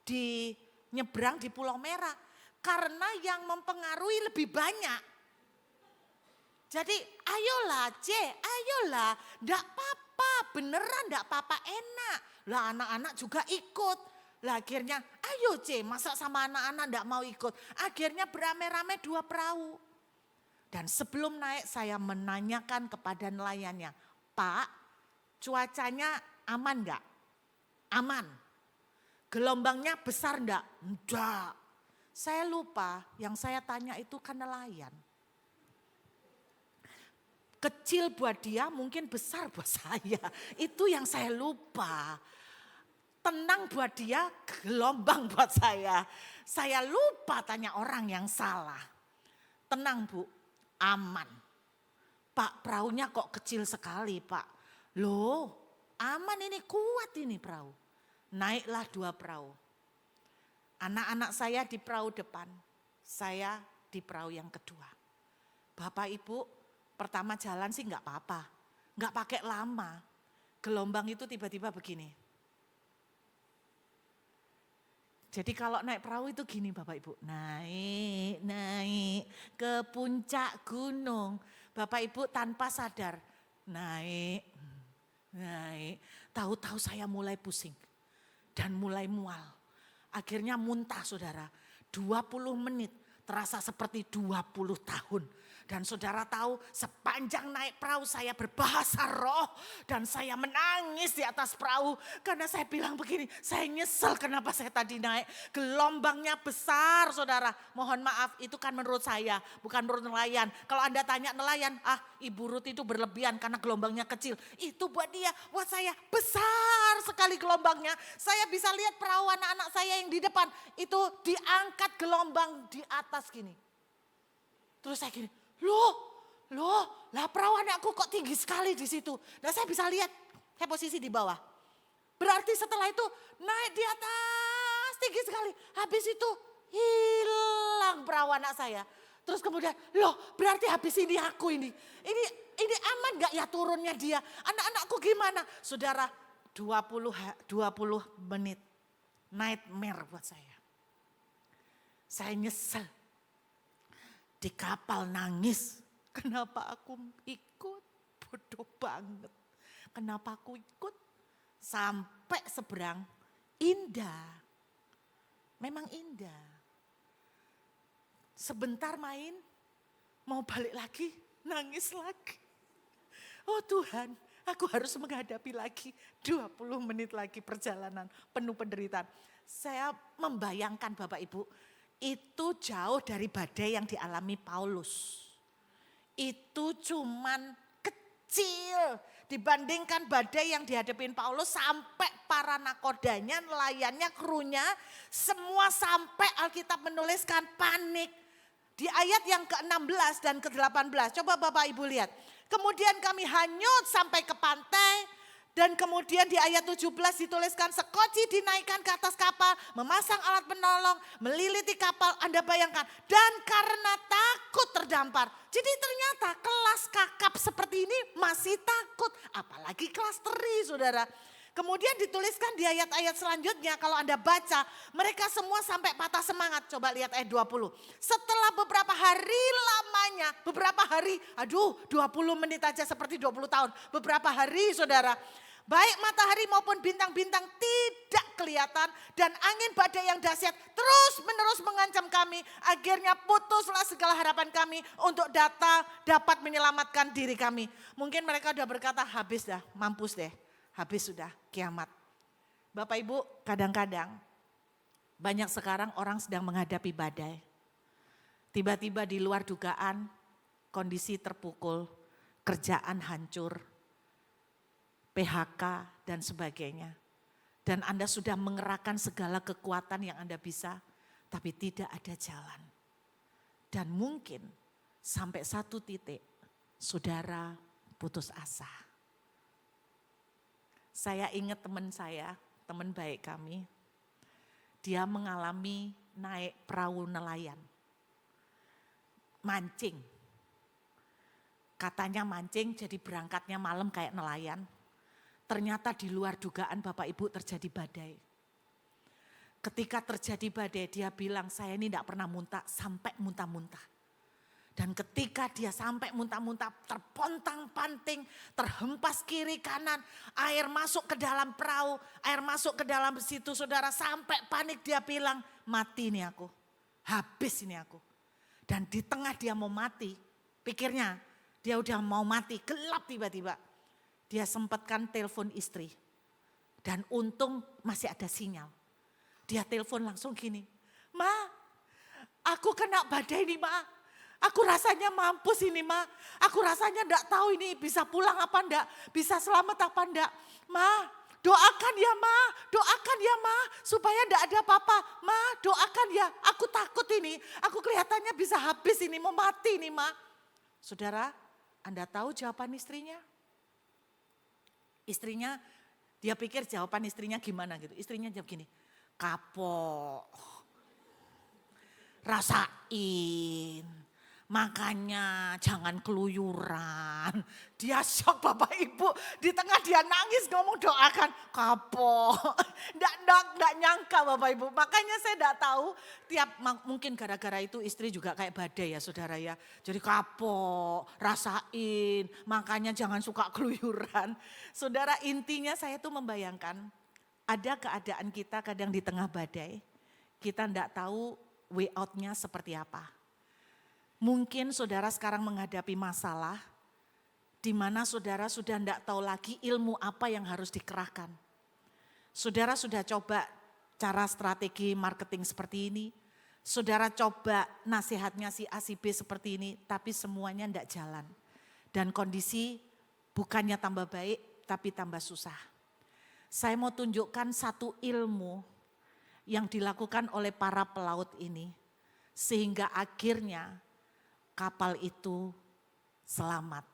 di nyebrang di Pulau Merah? Karena yang mempengaruhi lebih banyak. Jadi ayolah ayolah, enggak apa-apa, beneran enggak apa-apa, enak. Lah anak-anak juga ikut. Lah akhirnya ayo masa sama anak-anak enggak mau ikut. Akhirnya beramai-ramai 2 perahu. Dan sebelum naik saya menanyakan kepada nelayannya, Pak, cuacanya aman enggak? Aman. Gelombangnya besar enggak? Enggak. Saya lupa, yang saya tanya itu kan nelayan. Kecil buat dia, mungkin besar buat saya. Itu yang saya lupa. Tenang buat dia, gelombang buat saya. Saya lupa tanya orang yang salah. Tenang Bu, aman. Pak, perahunya kok kecil sekali Pak. Loh, aman ini, kuat ini perahu. Naiklah 2 perahu. Anak-anak saya di perahu depan, saya di perahu yang kedua. Bapak Ibu, pertama jalan sih enggak apa-apa. Enggak pakai lama. Gelombang itu tiba-tiba begini. Jadi kalau naik perahu itu gini Bapak Ibu. Naik ke puncak gunung. Bapak Ibu tanpa sadar. Naik. Tahu-tahu saya mulai pusing. Dan mulai mual. Akhirnya muntah saudara. 20 menit terasa seperti 20 tahun. Dan saudara tahu sepanjang naik perahu saya berbahasa roh. Dan saya menangis di atas perahu. Karena saya bilang begini, saya nyesel kenapa saya tadi naik. Gelombangnya besar saudara. Mohon maaf itu kan menurut saya, bukan menurut nelayan. Kalau Anda tanya nelayan, Ibu Ruth itu berlebihan karena gelombangnya kecil. Itu buat dia, buat saya besar sekali gelombangnya. Saya bisa lihat perahu anak-anak saya yang di depan. Itu diangkat gelombang di atas gini. Terus saya gini. Loh, perahu anakku kok tinggi sekali di situ. Nah saya bisa lihat, saya posisi di bawah. Berarti setelah itu naik di atas tinggi sekali. Habis itu hilang perahu anak saya. Terus kemudian, berarti habis ini aku ini. Ini aman gak ya turunnya dia? Anak-anakku gimana? Saudara, 20 menit nightmare buat saya. Saya nyesel. Di kapal nangis, kenapa aku ikut? Bodoh banget. Kenapa aku ikut? Sampai seberang, indah. Memang indah. Sebentar main, mau balik lagi, nangis lagi. Oh Tuhan, aku harus menghadapi lagi 20 menit lagi perjalanan penuh penderitaan. Saya membayangkan Bapak Ibu, itu jauh dari badai yang dialami Paulus. Itu cuman kecil dibandingkan badai yang dihadapin Paulus sampai para nakodanya, nelayannya, krunya, semua sampai Alkitab menuliskan panik. Di ayat yang ke-16 dan ke-18, coba Bapak Ibu lihat. Kemudian kami hanyut sampai ke pantai. Dan kemudian di ayat 17 dituliskan sekoci dinaikkan ke atas kapal, memasang alat penolong, meliliti kapal, Anda bayangkan. Dan karena takut terdampar. Jadi ternyata kelas kakap seperti ini masih takut. Apalagi kelas teri saudara. Kemudian dituliskan di ayat-ayat selanjutnya kalau Anda baca, mereka semua sampai patah semangat. Coba lihat ayat 20. Setelah beberapa hari lamanya, 20 menit aja seperti 20 tahun. Beberapa hari saudara, baik matahari maupun bintang-bintang tidak kelihatan dan angin badai yang dahsyat terus menerus mengancam kami. Akhirnya putuslah segala harapan kami untuk dapat menyelamatkan diri kami. Mungkin mereka udah berkata habis dah, mampus deh. Habis sudah kiamat. Bapak Ibu, kadang-kadang banyak sekarang orang sedang menghadapi badai. Tiba-tiba di luar dugaan, kondisi terpukul, kerjaan hancur, PHK dan sebagainya. Dan Anda sudah mengerahkan segala kekuatan yang Anda bisa, tapi tidak ada jalan. Dan mungkin sampai satu titik, saudara putus asa. Saya ingat teman saya, teman baik kami, dia mengalami naik perahu nelayan, mancing. Katanya mancing jadi berangkatnya malam kayak nelayan. Ternyata di luar dugaan Bapak Ibu terjadi badai. Ketika terjadi badai dia bilang saya ini tidak pernah muntah sampai muntah-muntah. Dan ketika dia sampai muntah-muntah terpontang-panting, terhempas kiri kanan, air masuk ke dalam perahu, air masuk ke dalam situ saudara, sampai panik dia bilang mati ini aku, habis ini aku. Dan di tengah dia mau mati, pikirnya dia udah mau mati, gelap tiba-tiba. dia sempatkan telepon istri. Dan untung masih ada sinyal. Dia telepon langsung gini, Ma, aku kena badai nih Ma. Aku rasanya mampus ini Ma. Aku rasanya enggak tahu ini bisa pulang apa enggak. Bisa selamat apa enggak. Ma, doakan ya Ma. Doakan ya Ma. Supaya enggak ada apa-apa. Ma, doakan ya. Aku takut ini. Aku kelihatannya bisa habis ini. Mau mati ini Ma. Saudara, Anda tahu jawaban istrinya? Istrinya, dia pikir jawaban istrinya gimana gitu. Istrinya jawab gini, kapok, rasain, makanya jangan keluyuran. Dia shock Bapak Ibu, di tengah dia nangis ngomong doakan, kapok. Nggak nyangka Bapak Ibu, makanya saya nggak tahu mungkin gara-gara itu istri juga kayak badai ya saudara ya. Jadi kapok, rasain, makanya jangan suka keluyuran. Saudara, intinya saya tuh membayangkan ada keadaan kita kadang di tengah badai, kita nggak tahu way out-nya seperti apa. Mungkin saudara sekarang menghadapi masalah di mana saudara sudah tidak tahu lagi ilmu apa yang harus dikerahkan. Saudara sudah coba cara strategi marketing seperti ini. Saudara coba nasihatnya si A si B seperti ini, tapi semuanya tidak jalan. Dan kondisi bukannya tambah baik, tapi tambah susah. Saya mau tunjukkan satu ilmu yang dilakukan oleh para pelaut ini. Sehingga akhirnya kapal itu selamat.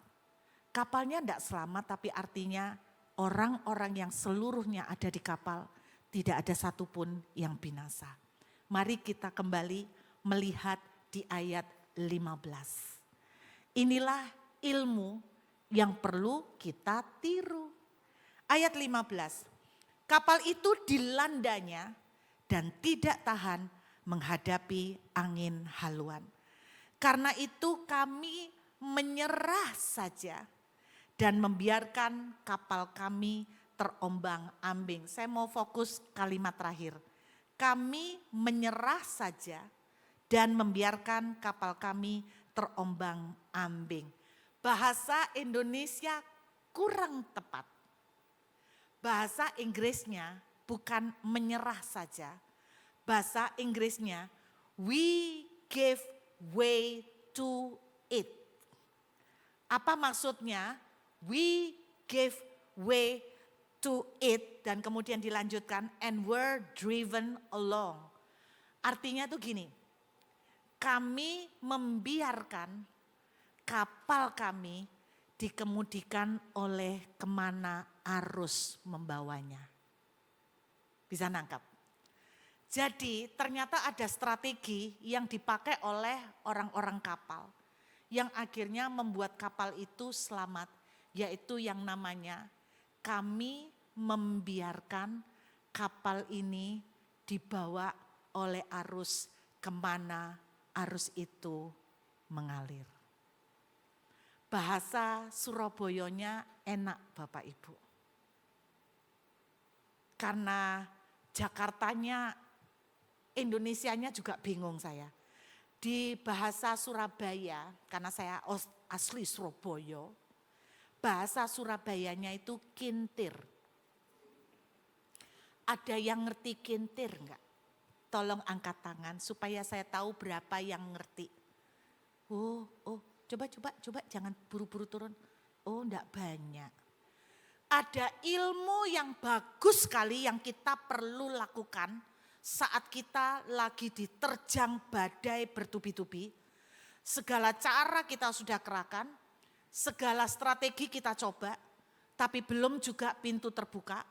Kapalnya tidak selamat tapi artinya orang-orang yang seluruhnya ada di kapal tidak ada satupun yang binasa. Mari kita kembali melihat di ayat 15. Inilah ilmu yang perlu kita tiru. Ayat 15. Kapal itu dilandanya dan tidak tahan menghadapi angin haluan. Karena itu kami menyerah saja dan membiarkan kapal kami terombang-ambing. Saya mau fokus kalimat terakhir. Kami menyerah saja dan membiarkan kapal kami terombang-ambing. Bahasa Indonesia kurang tepat. Bahasa Inggrisnya bukan menyerah saja. Bahasa Inggrisnya we give way to it. Apa maksudnya? We give way to it dan kemudian dilanjutkan and were driven along. Artinya tuh gini, kami membiarkan kapal kami dikemudikan oleh kemana arus membawanya. Bisa nangkap? Jadi ternyata ada strategi yang dipakai oleh orang-orang kapal yang akhirnya membuat kapal itu selamat, yaitu yang namanya kami membiarkan kapal ini dibawa oleh arus kemana arus itu mengalir. Bahasa Surabayanya enak Bapak Ibu. Karena Jakartanya, Indonesianya juga bingung saya. Di bahasa Surabaya, karena saya asli Surabaya, bahasa Surabayanya itu kintir. Ada yang ngerti kintir enggak? Tolong angkat tangan supaya saya tahu berapa yang ngerti. Coba jangan buru-buru turun. Oh, enggak banyak. Ada ilmu yang bagus sekali yang kita perlu lakukan saat kita lagi diterjang badai bertubi-tubi. Segala cara kita sudah kerahkan, segala strategi kita coba, tapi belum juga pintu terbuka.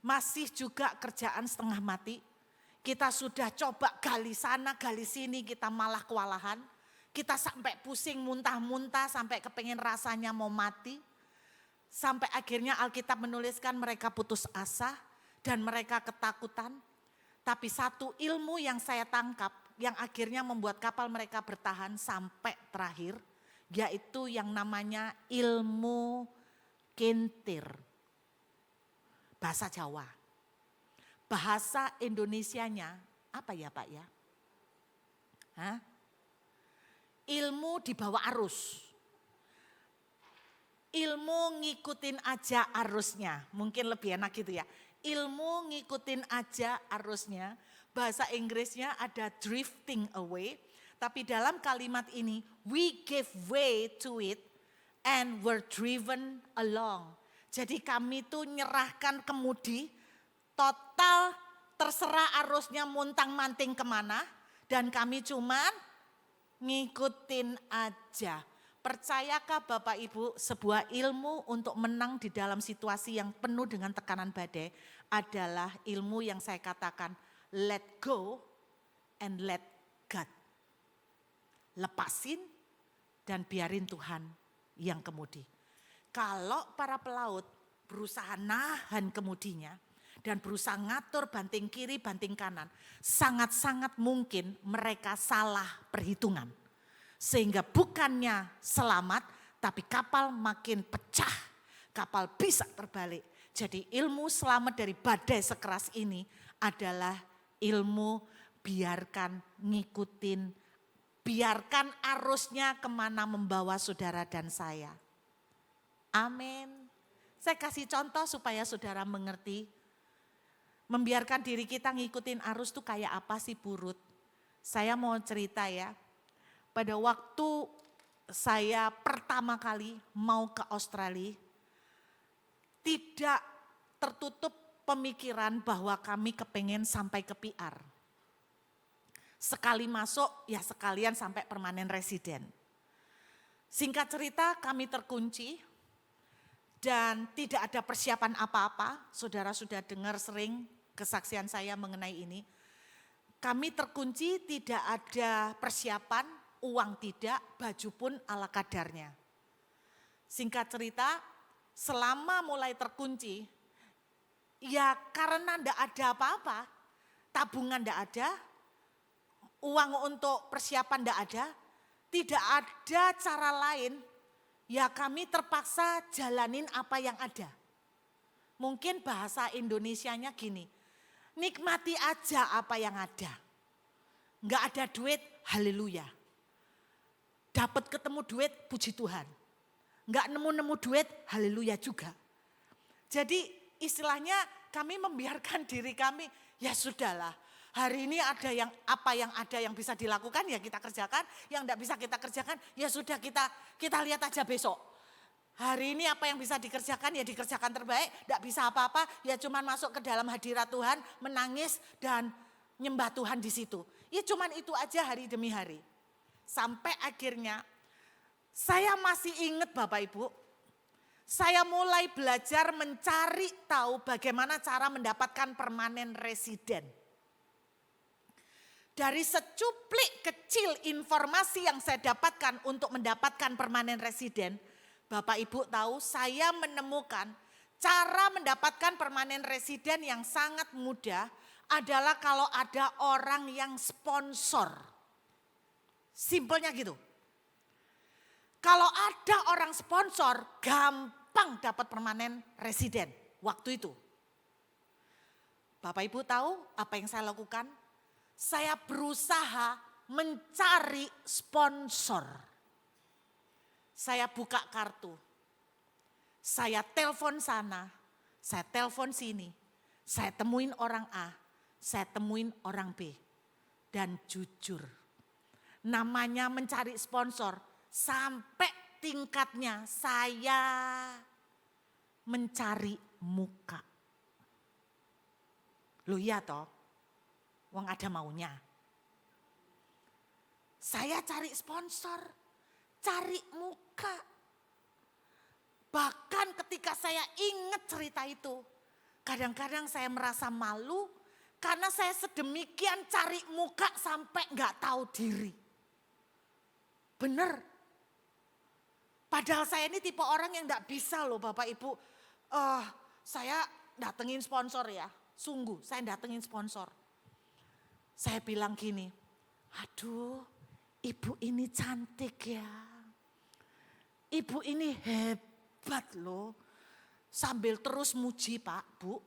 Masih juga kerjaan setengah mati. Kita sudah coba gali sana, gali sini, kita malah kewalahan. Kita sampai pusing, muntah-muntah, sampai kepengen rasanya mau mati. Sampai akhirnya Alkitab menuliskan mereka putus asa dan mereka ketakutan. Tapi satu ilmu yang saya tangkap, yang akhirnya membuat kapal mereka bertahan sampai terakhir, yaitu yang namanya ilmu kintir. Bahasa Jawa. Bahasa Indonesianya apa ya Pak ya? Hah? Ilmu di bawah arus. ilmu ngikutin aja arusnya. Mungkin lebih enak gitu ya. Ilmu ngikutin aja arusnya. Bahasa Inggrisnya ada drifting away. Tapi dalam kalimat ini, we give way to it and were driven along. Jadi kami tuh nyerahkan kemudi, total terserah arusnya montang-manting kemana. Dan kami cuman ngikutin aja. Percayakah Bapak Ibu sebuah ilmu untuk menang di dalam situasi yang penuh dengan tekanan badai adalah ilmu yang saya katakan let go and let God. Lepasin dan biarin Tuhan yang kemudi. Kalau para pelaut berusaha nahan kemudinya dan berusaha ngatur banting kiri banting kanan, sangat-sangat mungkin mereka salah perhitungan. Sehingga bukannya selamat, tapi kapal makin pecah. Kapal bisa terbalik. Jadi ilmu selamat dari badai sekeras ini adalah ilmu biarkan ngikutin, biarkan arusnya kemana membawa saudara dan saya. Amin. Saya kasih contoh supaya saudara mengerti. Membiarkan diri kita ngikutin arus tuh kayak apa sih Burut? Saya mau cerita ya. Pada waktu saya pertama kali mau ke Australia, tidak tertutup pemikiran bahwa kami kepengen sampai ke PR. Sekali masuk ya sekalian sampai permanen resident. Singkat cerita kami terkunci dan tidak ada persiapan apa-apa. Saudara sudah dengar sering kesaksian saya mengenai ini. Kami terkunci tidak ada persiapan. Uang tidak, baju pun ala kadarnya. Singkat cerita, selama mulai terkunci, ya karena enggak ada apa-apa, tabungan enggak ada, uang untuk persiapan enggak ada, tidak ada cara lain, ya kami terpaksa jalanin apa yang ada. Mungkin bahasa Indonesianya gini, nikmati aja apa yang ada. Enggak ada duit, haleluya. Dapat ketemu duit, puji Tuhan. Enggak nemu-nemu duit, haleluya juga. Jadi istilahnya kami membiarkan diri kami, ya sudahlah. Hari ini ada yang apa yang ada yang bisa dilakukan ya kita kerjakan. Yang enggak bisa kita kerjakan ya sudah kita lihat aja besok. Hari ini apa yang bisa dikerjakan ya dikerjakan terbaik. Enggak bisa apa-apa ya cuman masuk ke dalam hadirat Tuhan, menangis dan nyembah Tuhan di situ. Ya cuman itu aja hari demi hari. Sampai akhirnya saya masih ingat Bapak Ibu, saya mulai belajar mencari tahu bagaimana cara mendapatkan permanen residen. Dari secuplik kecil informasi yang saya dapatkan untuk mendapatkan permanen residen, Bapak Ibu tahu saya menemukan cara mendapatkan permanen residen yang sangat mudah adalah kalau ada orang yang sponsor. Simpelnya gitu. Kalau ada orang sponsor, gampang dapat permanen residen waktu itu. Bapak Ibu tahu apa yang saya lakukan? Saya berusaha mencari sponsor. Saya buka kartu. Saya telepon sana, saya telepon sini. Saya temuin orang A, saya temuin orang B. Dan jujur, namanya mencari sponsor sampai tingkatnya saya mencari muka. Loh iya toh, wong ada maunya. Saya cari sponsor, cari muka. Bahkan ketika saya ingat cerita itu, kadang-kadang saya merasa malu karena saya sedemikian cari muka sampai gak tahu diri. Bener. Padahal saya ini tipe orang yang gak bisa loh Bapak Ibu. Saya datengin sponsor ya. Sungguh saya datengin sponsor. Saya bilang gini, aduh ibu ini cantik ya. Ibu ini hebat loh. Sambil terus muji Pak, Bu.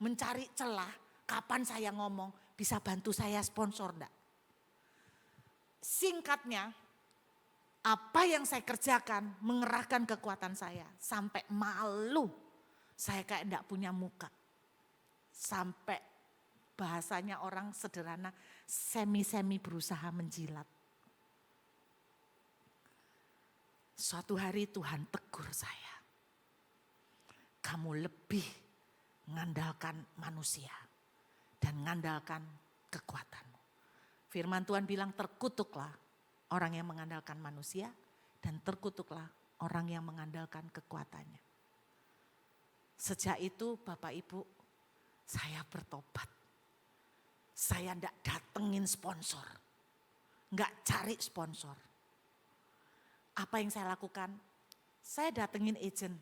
Mencari celah kapan saya ngomong bisa bantu saya sponsor enggak. Singkatnya, Apa yang saya kerjakan mengerahkan kekuatan saya. Sampai malu. Saya kayak enggak punya muka. Sampai bahasanya orang sederhana, semi-semi berusaha menjilat. Suatu hari Tuhan tegur saya. Kamu lebih mengandalkan manusia dan mengandalkan kekuatanmu. Firman Tuhan bilang terkutuklah orang yang mengandalkan manusia dan terkutuklah orang yang mengandalkan kekuatannya. Sejak itu Bapak Ibu, saya bertobat. Saya enggak datengin sponsor, enggak cari sponsor. Apa yang saya lakukan? Saya datengin agent,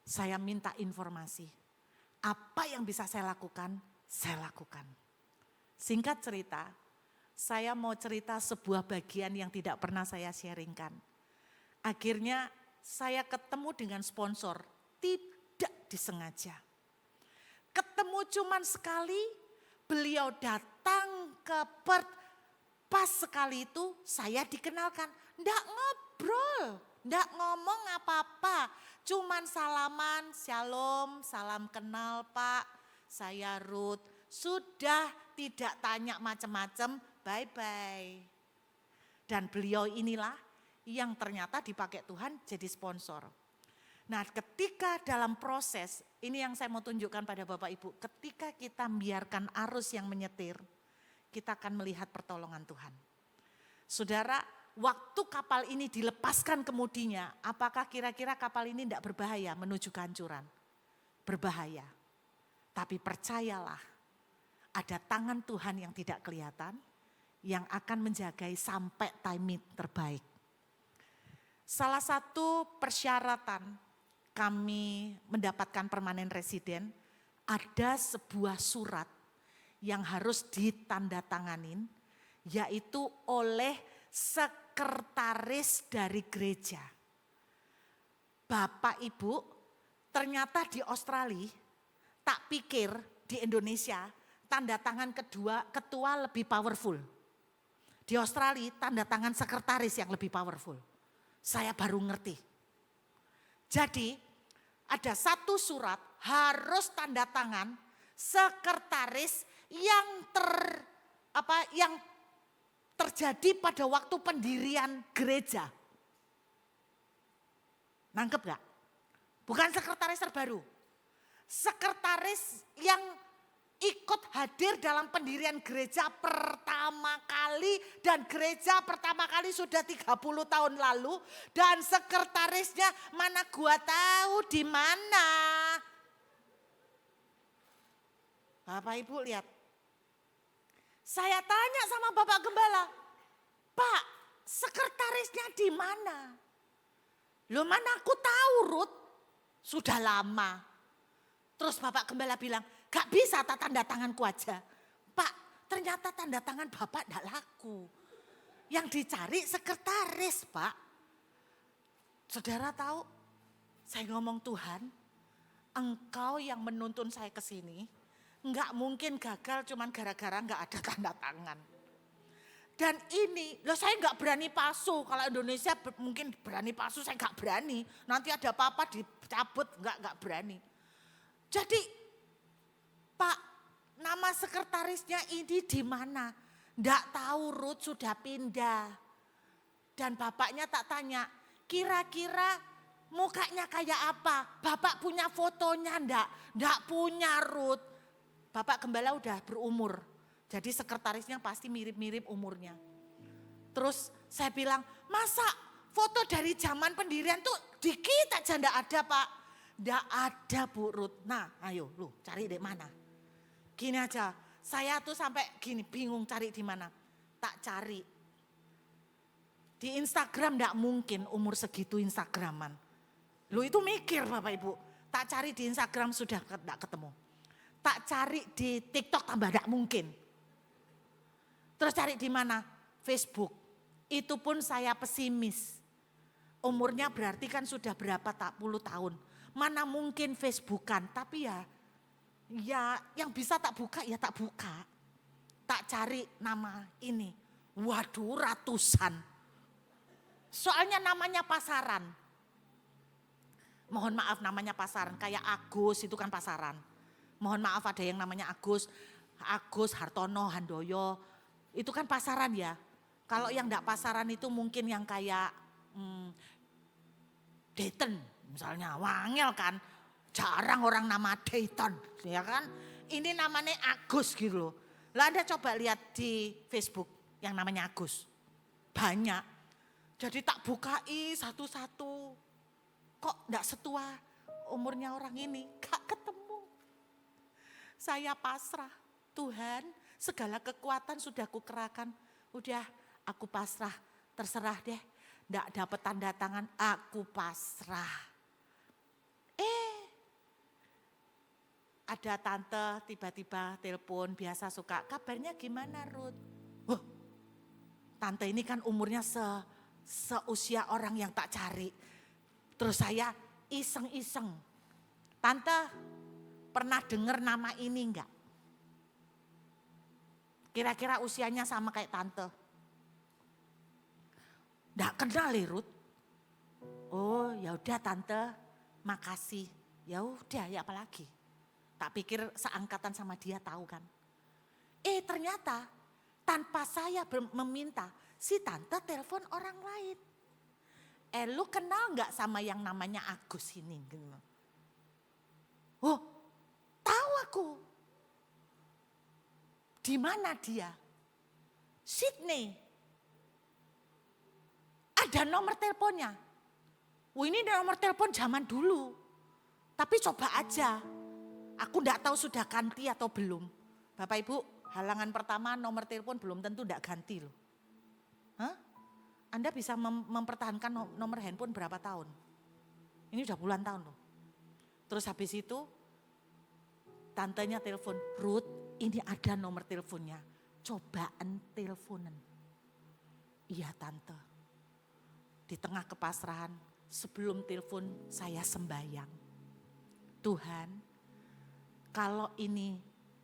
saya minta informasi. Apa yang bisa saya lakukan, saya lakukan. Singkat cerita, saya mau cerita sebuah bagian yang tidak pernah saya sharingkan. Akhirnya saya ketemu dengan sponsor, tidak disengaja. Ketemu cuman sekali, beliau datang ke Perth, pas sekali itu saya dikenalkan. Nggak ngobrol, nggak ngomong apa-apa. Cuman salaman, shalom, salam kenal Pak, saya Ruth. Sudah tidak tanya macam-macam, bye-bye. Dan beliau inilah yang ternyata dipakai Tuhan jadi sponsor. Nah ketika dalam proses, ini yang saya mau tunjukkan pada Bapak Ibu. Ketika kita biarkan arus yang menyetir, kita akan melihat pertolongan Tuhan. Saudara, waktu kapal ini dilepaskan kemudinya, apakah kira-kira kapal ini tidak berbahaya menuju kehancuran? Berbahaya. Tapi percayalah, ada tangan Tuhan yang tidak kelihatan, yang akan menjagai sampai timing terbaik. Salah satu persyaratan kami mendapatkan permanen residen, ada sebuah surat yang harus ditandatanganin, yaitu oleh sekretaris dari gereja. Bapak Ibu, ternyata di Australia, tak pikir di Indonesia tanda tangan ketua lebih powerful. Di Australia tanda tangan sekretaris yang lebih powerful. Saya baru ngerti. Jadi ada satu surat harus tanda tangan sekretaris yang terjadi pada waktu pendirian gereja. Nangkep gak? Bukan sekretaris terbaru. Sekretaris yang ikut hadir dalam pendirian gereja pertama kali. Dan gereja pertama kali sudah 30 tahun lalu. Dan sekretarisnya mana gua tahu di mana. Bapak Ibu lihat. Saya tanya sama Bapak Gembala, Pak, sekretarisnya di mana? Loh mana aku tahu Ruth, sudah lama. Terus Bapak Gembala bilang, gak bisa tanda tanganku aja. Pak, ternyata tanda tangan Bapak gak laku. Yang dicari sekretaris Pak. Saudara tahu, saya ngomong Tuhan, Engkau yang menuntun saya ke sini. Enggak mungkin gagal cuman gara-gara enggak ada tanda tangan. Dan ini, loh saya enggak berani palsu. Kalau Indonesia mungkin berani palsu, saya enggak berani. Nanti ada apa-apa dicabut, enggak berani. Jadi, Pak, nama sekretarisnya ini di mana? Enggak tahu Ruth sudah pindah. Dan bapaknya tak tanya, kira-kira mukanya kayak apa? Bapak punya fotonya enggak? Enggak punya Ruth. Bapak Gembala udah berumur, jadi sekretarisnya pasti mirip-mirip umurnya. Terus saya bilang, masa foto dari zaman pendirian tuh dikit aja enggak ada Pak? Enggak ada Bu Ruth. Nah ayo lu cari di mana? Gini aja, saya tuh sampai gini bingung cari di mana. Tak cari. Di Instagram enggak mungkin umur segitu Instagraman. Lu itu mikir Bapak Ibu, tak cari di Instagram sudah enggak ketemu. Tak cari di TikTok tambah tidak mungkin. Terus cari di mana? Facebook. Itu pun saya pesimis. Umurnya berarti kan sudah berapa tak puluh tahun. Mana mungkin Facebookan. Tapi ya yang bisa tak buka ya tak buka. Tak cari nama ini. Waduh ratusan. Soalnya namanya pasaran. Mohon maaf namanya pasaran, kayak Agus itu kan pasaran. Mohon maaf ada yang namanya Agus Hartono, Handoyo, itu kan pasaran ya. Kalau yang enggak pasaran itu mungkin yang kayak Dayton misalnya, wangel kan. Jarang orang nama Dayton, ya kan. Ini namanya Agus gitu loh. Lah Anda coba lihat di Facebook yang namanya Agus. Banyak. Jadi tak bukai satu-satu. Kok enggak setua umurnya orang ini? Gak ketemu. Saya pasrah. Tuhan, segala kekuatan sudah kukerahkan. Udah, aku pasrah. Terserah deh. Enggak dapat tanda tangan, aku pasrah. Ada tante tiba-tiba telepon, biasa suka, kabarnya gimana Ruth? Tante ini kan umurnya seusia orang yang tak cari. Terus saya iseng-iseng. Tante pernah dengar nama ini enggak? Kira-kira usianya sama kayak tante. Enggak kenal Ruth. Oh ya udah tante, makasih. Ya udah ya apalagi. Tak pikir seangkatan sama dia tahu kan. Ternyata tanpa saya meminta si tante telepon orang lain. Lu kenal gak sama yang namanya Agus ini? Oh tahu aku. Di mana dia? Sydney. Ada nomor teleponnya. Ini nomor telepon zaman dulu. Tapi coba aja. Aku enggak tahu sudah ganti atau belum. Bapak Ibu, halangan pertama nomor telepon belum tentu enggak ganti loh. Hah? Anda bisa mempertahankan nomor handphone berapa tahun? Ini udah puluhan tahun loh. Terus habis itu tantenya telepon, Ruth ini ada nomor teleponnya. Cobaan teleponan. Iya tante. Di tengah kepasrahan sebelum telepon saya sembahyang. Tuhan, kalau ini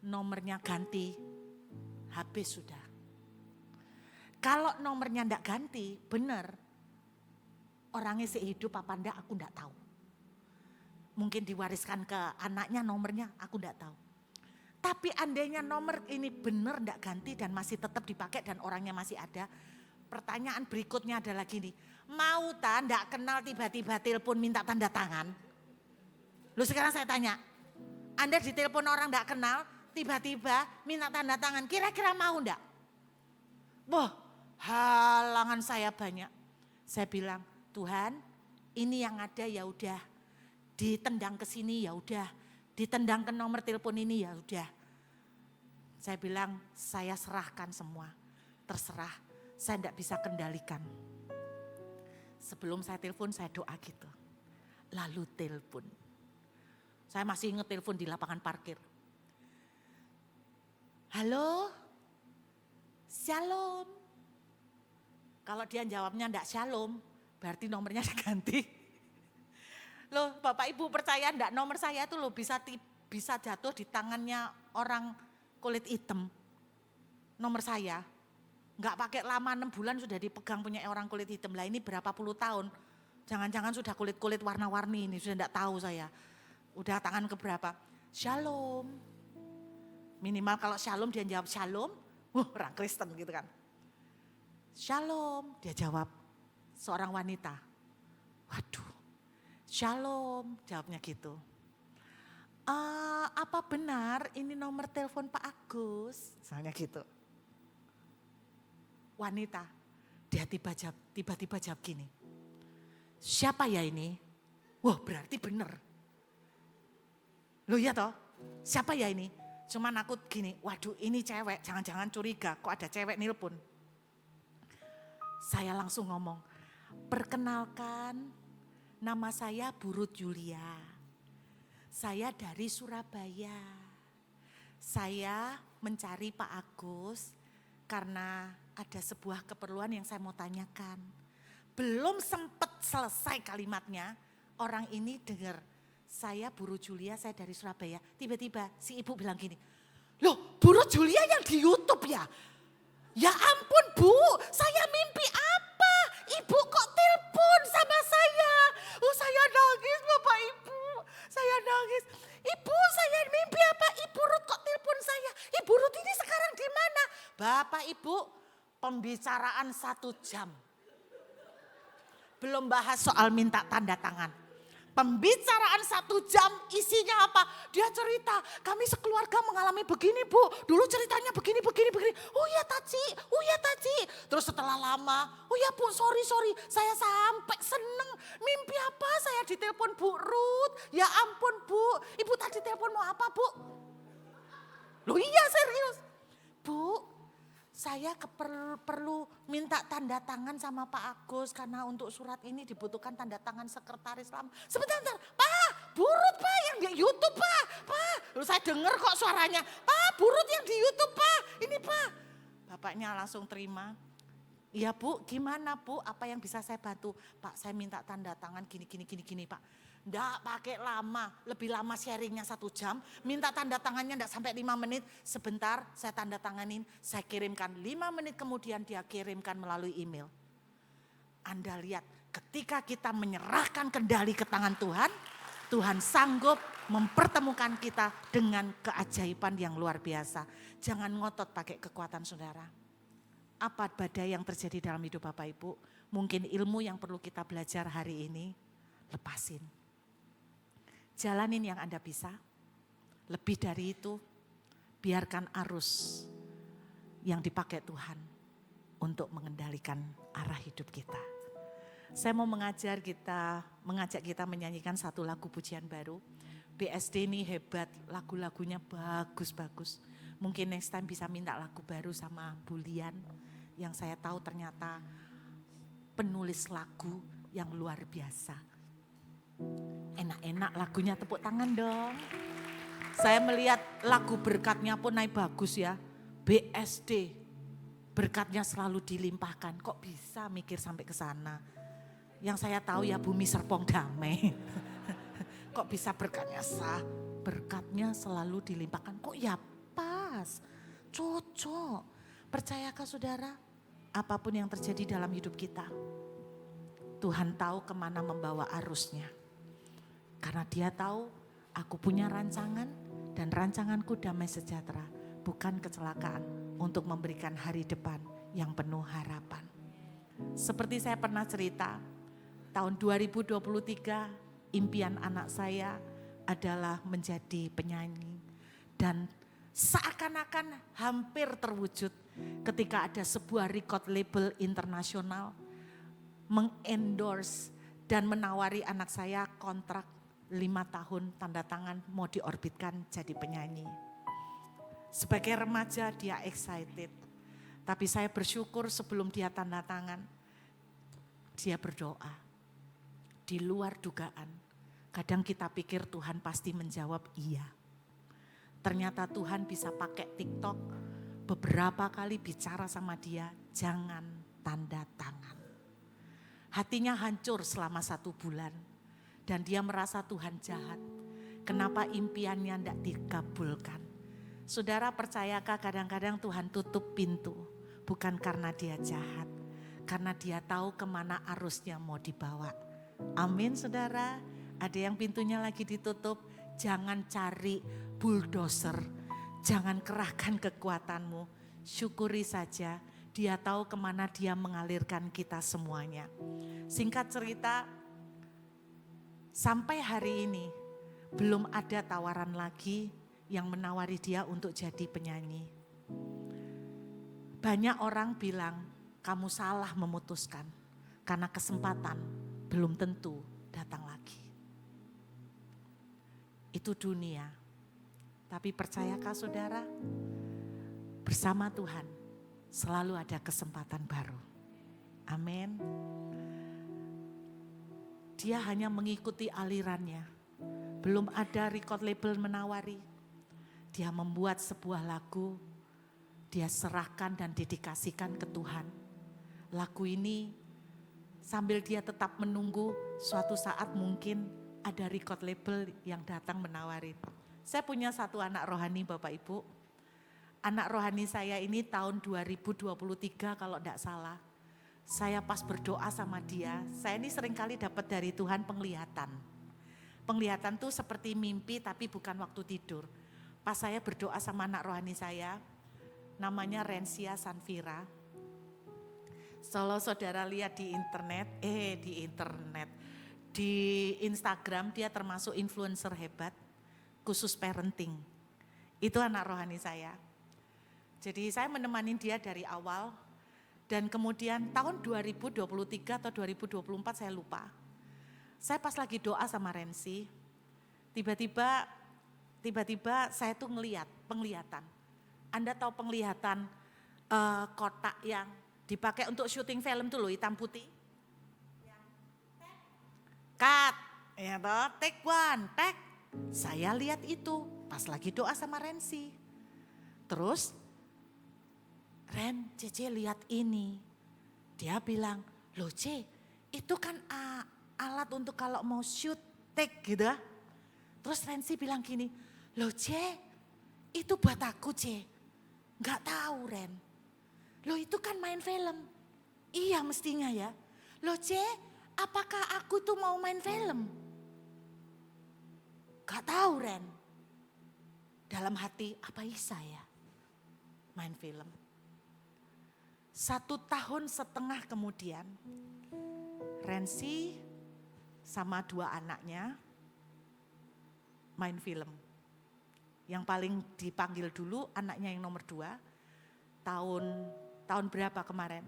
nomornya ganti, habis sudah. Kalau nomornya enggak ganti, benar. Orangnya sehidup apa enggak, aku enggak tahu. Mungkin diwariskan ke anaknya nomornya, aku enggak tahu. Tapi andainya nomor ini benar enggak ganti dan masih tetap dipakai dan orangnya masih ada. Pertanyaan berikutnya adalah gini, mau tak enggak kenal tiba-tiba telepon minta tanda tangan? Loh sekarang saya tanya, Anda ditelepon orang enggak kenal, tiba-tiba minta tanda tangan, kira-kira mau enggak? Wah, halangan saya banyak. Saya bilang, Tuhan, ini yang ada ya udah. Ditendang ke sini ya udah. Ditendang ke nomor telepon ini ya udah. Saya bilang, saya serahkan semua. Terserah, saya enggak bisa kendalikan. Sebelum saya telepon, saya doa gitu. Lalu telepon. Saya masih ingat telepon di lapangan parkir. Halo, shalom. Kalau dia jawabnya enggak shalom, berarti nomornya diganti. Loh Bapak Ibu percaya enggak nomor saya itu loh bisa jatuh di tangannya orang kulit hitam. Nomor saya. Enggak pakai lama 6 bulan sudah dipegang punya orang kulit hitam. Lah ini berapa puluh tahun. Jangan-jangan sudah kulit-kulit warna-warni ini, sudah enggak tahu saya. Udah tangan keberapa? Shalom. Minimal kalau shalom dia jawab shalom. Orang Kristen gitu kan. Shalom, dia jawab. Seorang wanita. Waduh, shalom, jawabnya gitu. Apa benar ini nomor telepon Pak Agus? Misalnya gitu. Wanita, dia tiba-tiba jawab gini. Siapa ya ini? Wah berarti benar. Loh ya toh, siapa ya ini? Cuman aku gini, waduh ini cewek, jangan-jangan curiga kok ada cewek nelpon. Saya langsung ngomong, perkenalkan nama saya Bu Ruth Julia. Saya dari Surabaya. Saya mencari Pak Agus karena ada sebuah keperluan yang saya mau tanyakan. Belum sempat selesai kalimatnya, orang ini dengar. Saya Bu Ruth Julia, saya dari Surabaya. Tiba-tiba si ibu bilang gini, loh Bu Ruth Julia yang di YouTube ya? Ya ampun Bu, saya mimpi apa? Ibu kok Ibu, pembicaraan 1 jam. Belum bahas soal minta tanda tangan. Pembicaraan 1 jam isinya apa? Dia cerita, kami sekeluarga mengalami begini Bu. Dulu ceritanya begini. Oh ya Taci. Terus setelah lama, oh ya Bu sorry. Saya sampai seneng. Mimpi apa saya ditelepon Bu Ruth. Ya ampun Bu, Ibu tadi telepon mau apa Bu? Loh iya serius. Bu, saya perlu minta tanda tangan sama Pak Agus karena untuk surat ini dibutuhkan tanda tangan sekretaris lama. Sebentar, Pak, Burut Pak yang di YouTube Pak. Lalu saya dengar kok suaranya, Pak Burut yang di YouTube Pak, ini Pak. Bapaknya langsung terima. Iya Bu, gimana Bu, apa yang bisa saya bantu? Pak saya minta tanda tangan gini Pak. Enggak pakai lama, lebih lama sharingnya 1 jam. Minta tanda tangannya enggak sampai 5 menit. Sebentar saya tanda tanganin, saya kirimkan. 5 menit kemudian dia kirimkan melalui email. Anda lihat ketika kita menyerahkan kendali ke tangan Tuhan, Tuhan sanggup mempertemukan kita dengan keajaiban yang luar biasa. Jangan ngotot pakai kekuatan saudara. Apa badai yang terjadi dalam hidup Bapak Ibu? Mungkin ilmu yang perlu kita belajar hari ini, lepasin. Jalanin yang Anda bisa. Lebih dari itu, biarkan arus yang dipakai Tuhan untuk mengendalikan arah hidup kita. Saya mau mengajak kita menyanyikan satu lagu pujian baru. BSD ini hebat, lagu-lagunya bagus-bagus. Mungkin next time bisa minta lagu baru sama Bulian. Yang saya tahu ternyata penulis lagu yang luar biasa. Enak-enak lagunya, tepuk tangan dong. Saya melihat lagu berkatnya pun naik bagus ya. BSD, berkatnya selalu dilimpahkan. Kok bisa mikir sampai ke sana? Yang saya tahu ya Bumi Serpong Damai. Kok bisa berkatnya sah? Berkatnya selalu dilimpahkan. Kok ya pas, cocok. Percayakah saudara? Apapun yang terjadi dalam hidup kita, Tuhan tahu kemana membawa arusnya. Karena dia tahu aku punya rancangan dan rancanganku damai sejahtera. Bukan kecelakaan, untuk memberikan hari depan yang penuh harapan. Seperti saya pernah cerita, tahun 2023 impian anak saya adalah menjadi penyanyi. Dan seakan-akan hampir terwujud ketika ada sebuah record label internasional mengendorse dan menawari anak saya kontrak 5 tahun tanda tangan mau diorbitkan jadi penyanyi. Sebagai remaja dia excited. Tapi saya bersyukur sebelum dia tanda tangan, dia berdoa. Di luar dugaan. Kadang kita pikir Tuhan pasti menjawab iya. Ternyata Tuhan bisa pakai TikTok beberapa kali bicara sama dia, jangan tanda tangan. Hatinya hancur selama 1 bulan. Dan dia merasa Tuhan jahat. Kenapa impiannya tidak dikabulkan? Saudara percayakah kadang-kadang Tuhan tutup pintu? Bukan karena dia jahat. Karena dia tahu kemana arusnya mau dibawa. Amin saudara. Ada yang pintunya lagi ditutup. Jangan cari bulldozer. Jangan kerahkan kekuatanmu. Syukuri saja. Dia tahu kemana dia mengalirkan kita semuanya. Singkat cerita, sampai hari ini belum ada tawaran lagi yang menawari dia untuk jadi penyanyi. Banyak orang bilang kamu salah memutuskan karena kesempatan belum tentu datang lagi. Itu dunia. Tapi percayakah saudara? Bersama Tuhan selalu ada kesempatan baru. Amin. Dia hanya mengikuti alirannya. Belum ada record label menawari. Dia membuat sebuah lagu. Dia serahkan dan dedikasikan ke Tuhan. Lagu ini sambil dia tetap menunggu suatu saat mungkin ada record label yang datang menawari. Saya punya satu anak rohani Bapak Ibu. Anak rohani saya ini tahun 2023 kalau tidak salah. Saya pas berdoa sama dia, saya ini seringkali dapat dari Tuhan penglihatan. Penglihatan tuh seperti mimpi tapi bukan waktu tidur. Pas saya berdoa sama anak rohani saya, namanya Rensia Sanfira. Kalau saudara lihat di Instagram dia termasuk influencer hebat, khusus parenting. Itu anak rohani saya. Jadi saya menemani dia dari awal dan kemudian tahun 2023 atau 2024 saya lupa. Saya pas lagi doa sama Rensi, tiba-tiba saya tuh penglihatan. Anda tahu penglihatan kotak yang dipakai untuk syuting film tuh loh, hitam putih. Cut, ya toh, take one, take. Saya lihat itu pas lagi doa sama Rensi. Terus Ren, Cece lihat ini. Dia bilang, loh Ce, itu kan alat untuk kalau mau shoot, take gitu. Terus Rensi bilang gini, loh Ce, itu buat aku Ce. Gak tahu Ren. Loh itu kan main film. Iya mestinya ya. Loh Ce, apakah aku tuh mau main film? Gak tahu Ren. Dalam hati, apa bisa ya main film? 1,5 tahun kemudian, Rensi sama 2 anaknya main film. Yang paling dipanggil dulu anaknya yang nomor 2, tahun berapa kemarin?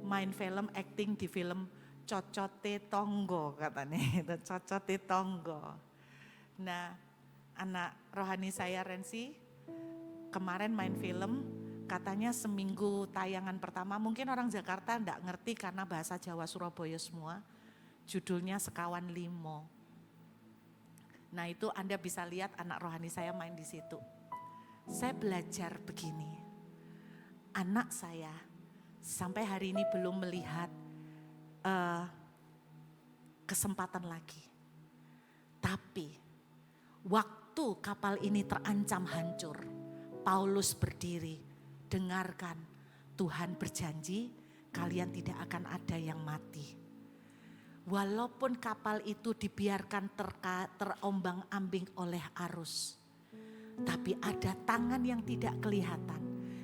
Main film, acting di film Cocote Tonggo katanya, itu Cocote Tonggo. Nah, anak rohani saya Rensi kemarin main film, katanya seminggu tayangan pertama, mungkin orang Jakarta enggak ngerti karena bahasa Jawa Surabaya semua, judulnya Sekawan Limo. Nah itu Anda bisa lihat anak rohani saya main di situ. Saya belajar begini, anak saya sampai hari ini belum melihat kesempatan lagi. Tapi waktu kapal ini terancam hancur, Paulus berdiri, dengarkan, Tuhan berjanji kalian tidak akan ada yang mati. Walaupun kapal itu dibiarkan terombang-ambing oleh arus, tapi ada tangan yang tidak kelihatan,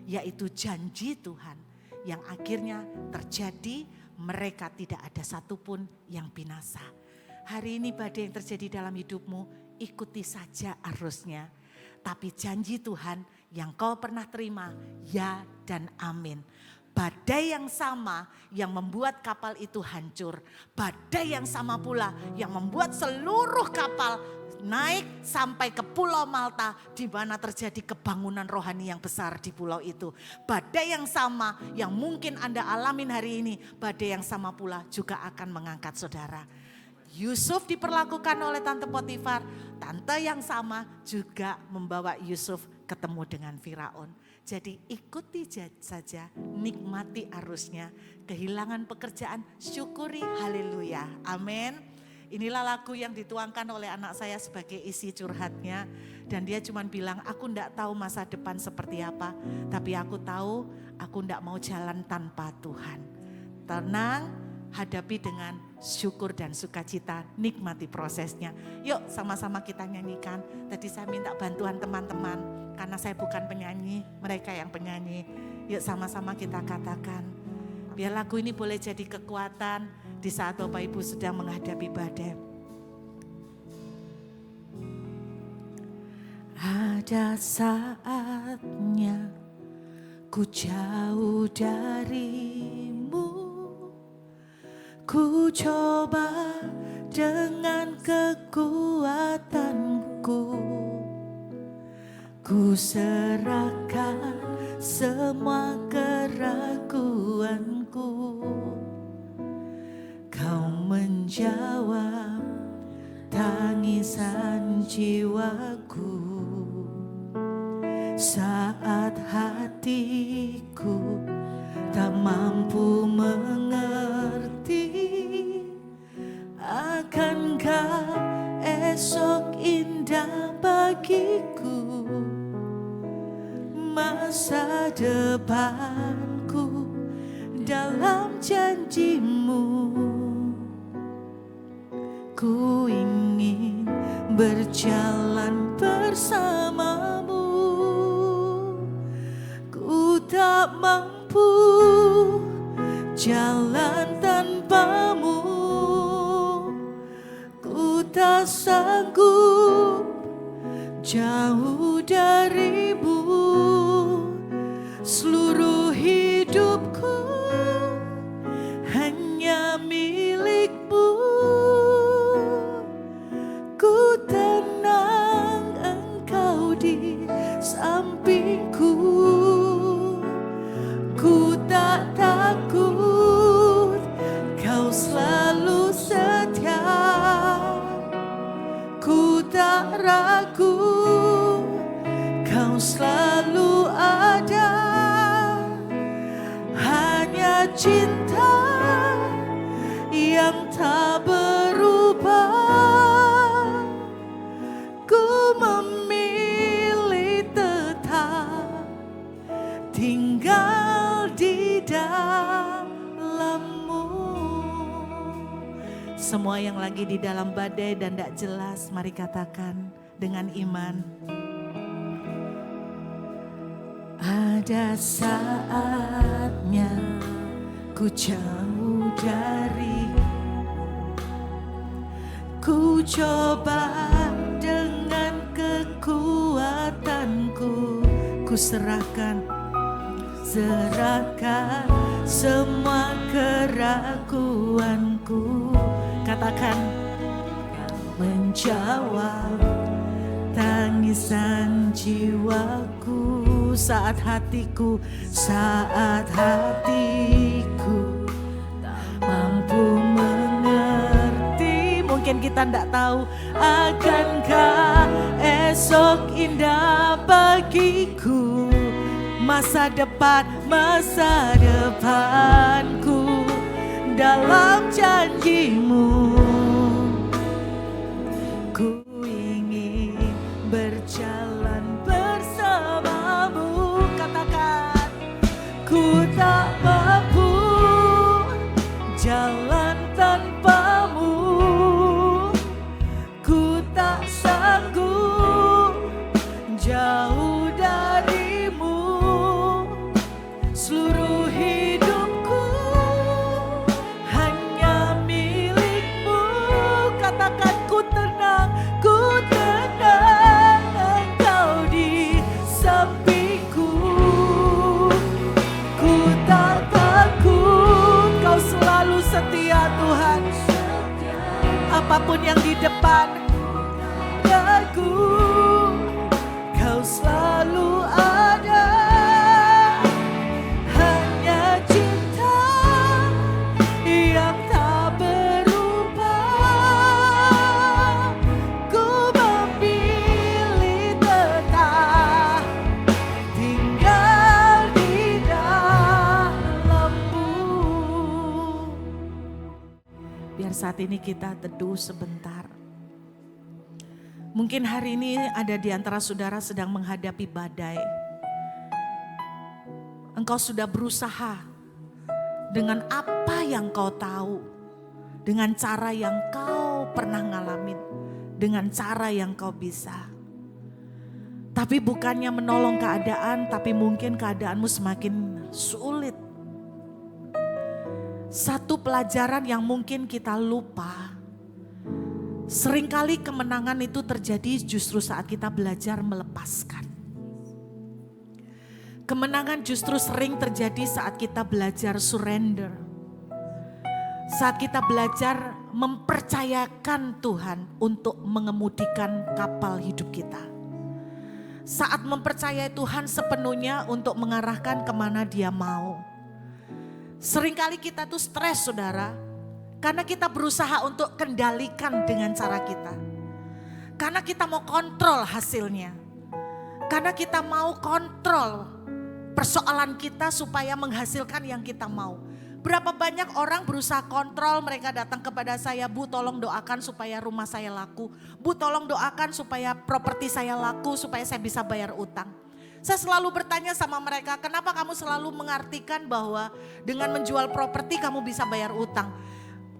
yaitu janji Tuhan yang akhirnya terjadi, mereka tidak ada satupun yang binasa. Hari ini badai yang terjadi dalam hidupmu, ikuti saja arusnya. Tapi janji Tuhan yang kau pernah terima, ya dan amin. Badai yang sama yang membuat kapal itu hancur. Badai yang sama pula yang membuat seluruh kapal naik sampai ke Pulau Malta, di mana terjadi kebangunan rohani yang besar di pulau itu. Badai yang sama yang mungkin Anda alamin hari ini, badai yang sama pula juga akan mengangkat saudara. Yusuf diperlakukan oleh Tante Potifar, tante yang sama juga membawa Yusuf ketemu dengan Firaun. Jadi ikuti saja, nikmati arusnya. Kehilangan pekerjaan, syukuri, haleluya, amin. Inilah lagu yang dituangkan oleh anak saya sebagai isi curhatnya. Dan dia cuma bilang, aku enggak tahu masa depan seperti apa, tapi aku tahu aku enggak mau jalan tanpa Tuhan. Tenang, hadapi dengan syukur dan sukacita, nikmati prosesnya. Yuk sama-sama kita nyanyikan. Tadi saya minta bantuan teman-teman, karena saya bukan penyanyi, mereka yang penyanyi. Yuk sama-sama kita katakan, biar lagu ini boleh jadi kekuatan di saat Bapak Ibu sedang menghadapi badai. Ada saatnya ku jauh darimu, ku coba dengan kekuatanku, ku serahkan semua keraguanku. Kau menjawab tangisan jiwaku. Saat hatiku tak mampu mengerti, akankah esok indah bagiku? Masa depanku dalam janjimu. Ku ingin berjalan bersamamu. Ku tak mampu jalan tanpamu, ku tak sanggup jauh darimu. Seluruh hidupku hanya milikmu. Ku tenang engkau di sampingku. Ku tak takut, kau selalu setia. Ku tak ragu, kau selalu ada. Hanya cinta yang tak berubah. Ku memilih tetap tinggal di dalam-Mu. Semua yang lagi di dalam badai dan tidak jelas, mari katakan dengan iman. Ada saatnya ku jauh dari, ku coba dengan kekuatanku, ku serahkan semua keraguanku. Katakan, menjawab tangisan jiwaku. Saat hatiku mampu mengerti. Mungkin kita tidak tahu, akankah esok indah bagiku. Masa depanku dalam janji-Mu. Ku ingin berjalan bersamamu. Katakan, ku tak mampu jalan tanpamu. Ku tak sanggup jauh darimu. Seluruh hidupku hanya milikmu. Katakan, ku tenang engkau di sampingku. Ku tak takut, kau selalu setia Tuhan. Apapun yang di depan aku, kau selalu ada. Hanya cinta yang tak berubah. Ku memilih tetap tinggal di dalam-Mu. Biar saat ini kita teduh sebentar. Mungkin hari ini ada di antara saudara sedang menghadapi badai. Engkau sudah berusaha dengan apa yang kau tahu, dengan cara yang kau pernah ngalamin, dengan cara yang kau bisa. Tapi bukannya menolong keadaan, tapi mungkin keadaanmu semakin sulit. Satu pelajaran yang mungkin kita lupa, seringkali kemenangan itu terjadi justru saat kita belajar melepaskan. Kemenangan justru sering terjadi saat kita belajar surrender. Saat kita belajar mempercayakan Tuhan untuk mengemudikan kapal hidup kita. Saat mempercayai Tuhan sepenuhnya untuk mengarahkan kemana Dia mau. Seringkali kita tuh stres, saudara. Karena kita berusaha untuk kendalikan dengan cara kita. Karena kita mau kontrol hasilnya. Karena kita mau kontrol persoalan kita supaya menghasilkan yang kita mau. Berapa banyak orang berusaha kontrol, mereka datang kepada saya, Bu tolong doakan supaya rumah saya laku. Bu tolong doakan supaya properti saya laku, supaya saya bisa bayar utang. Saya selalu bertanya sama mereka, kenapa kamu selalu mengartikan bahwa dengan menjual properti kamu bisa bayar utang?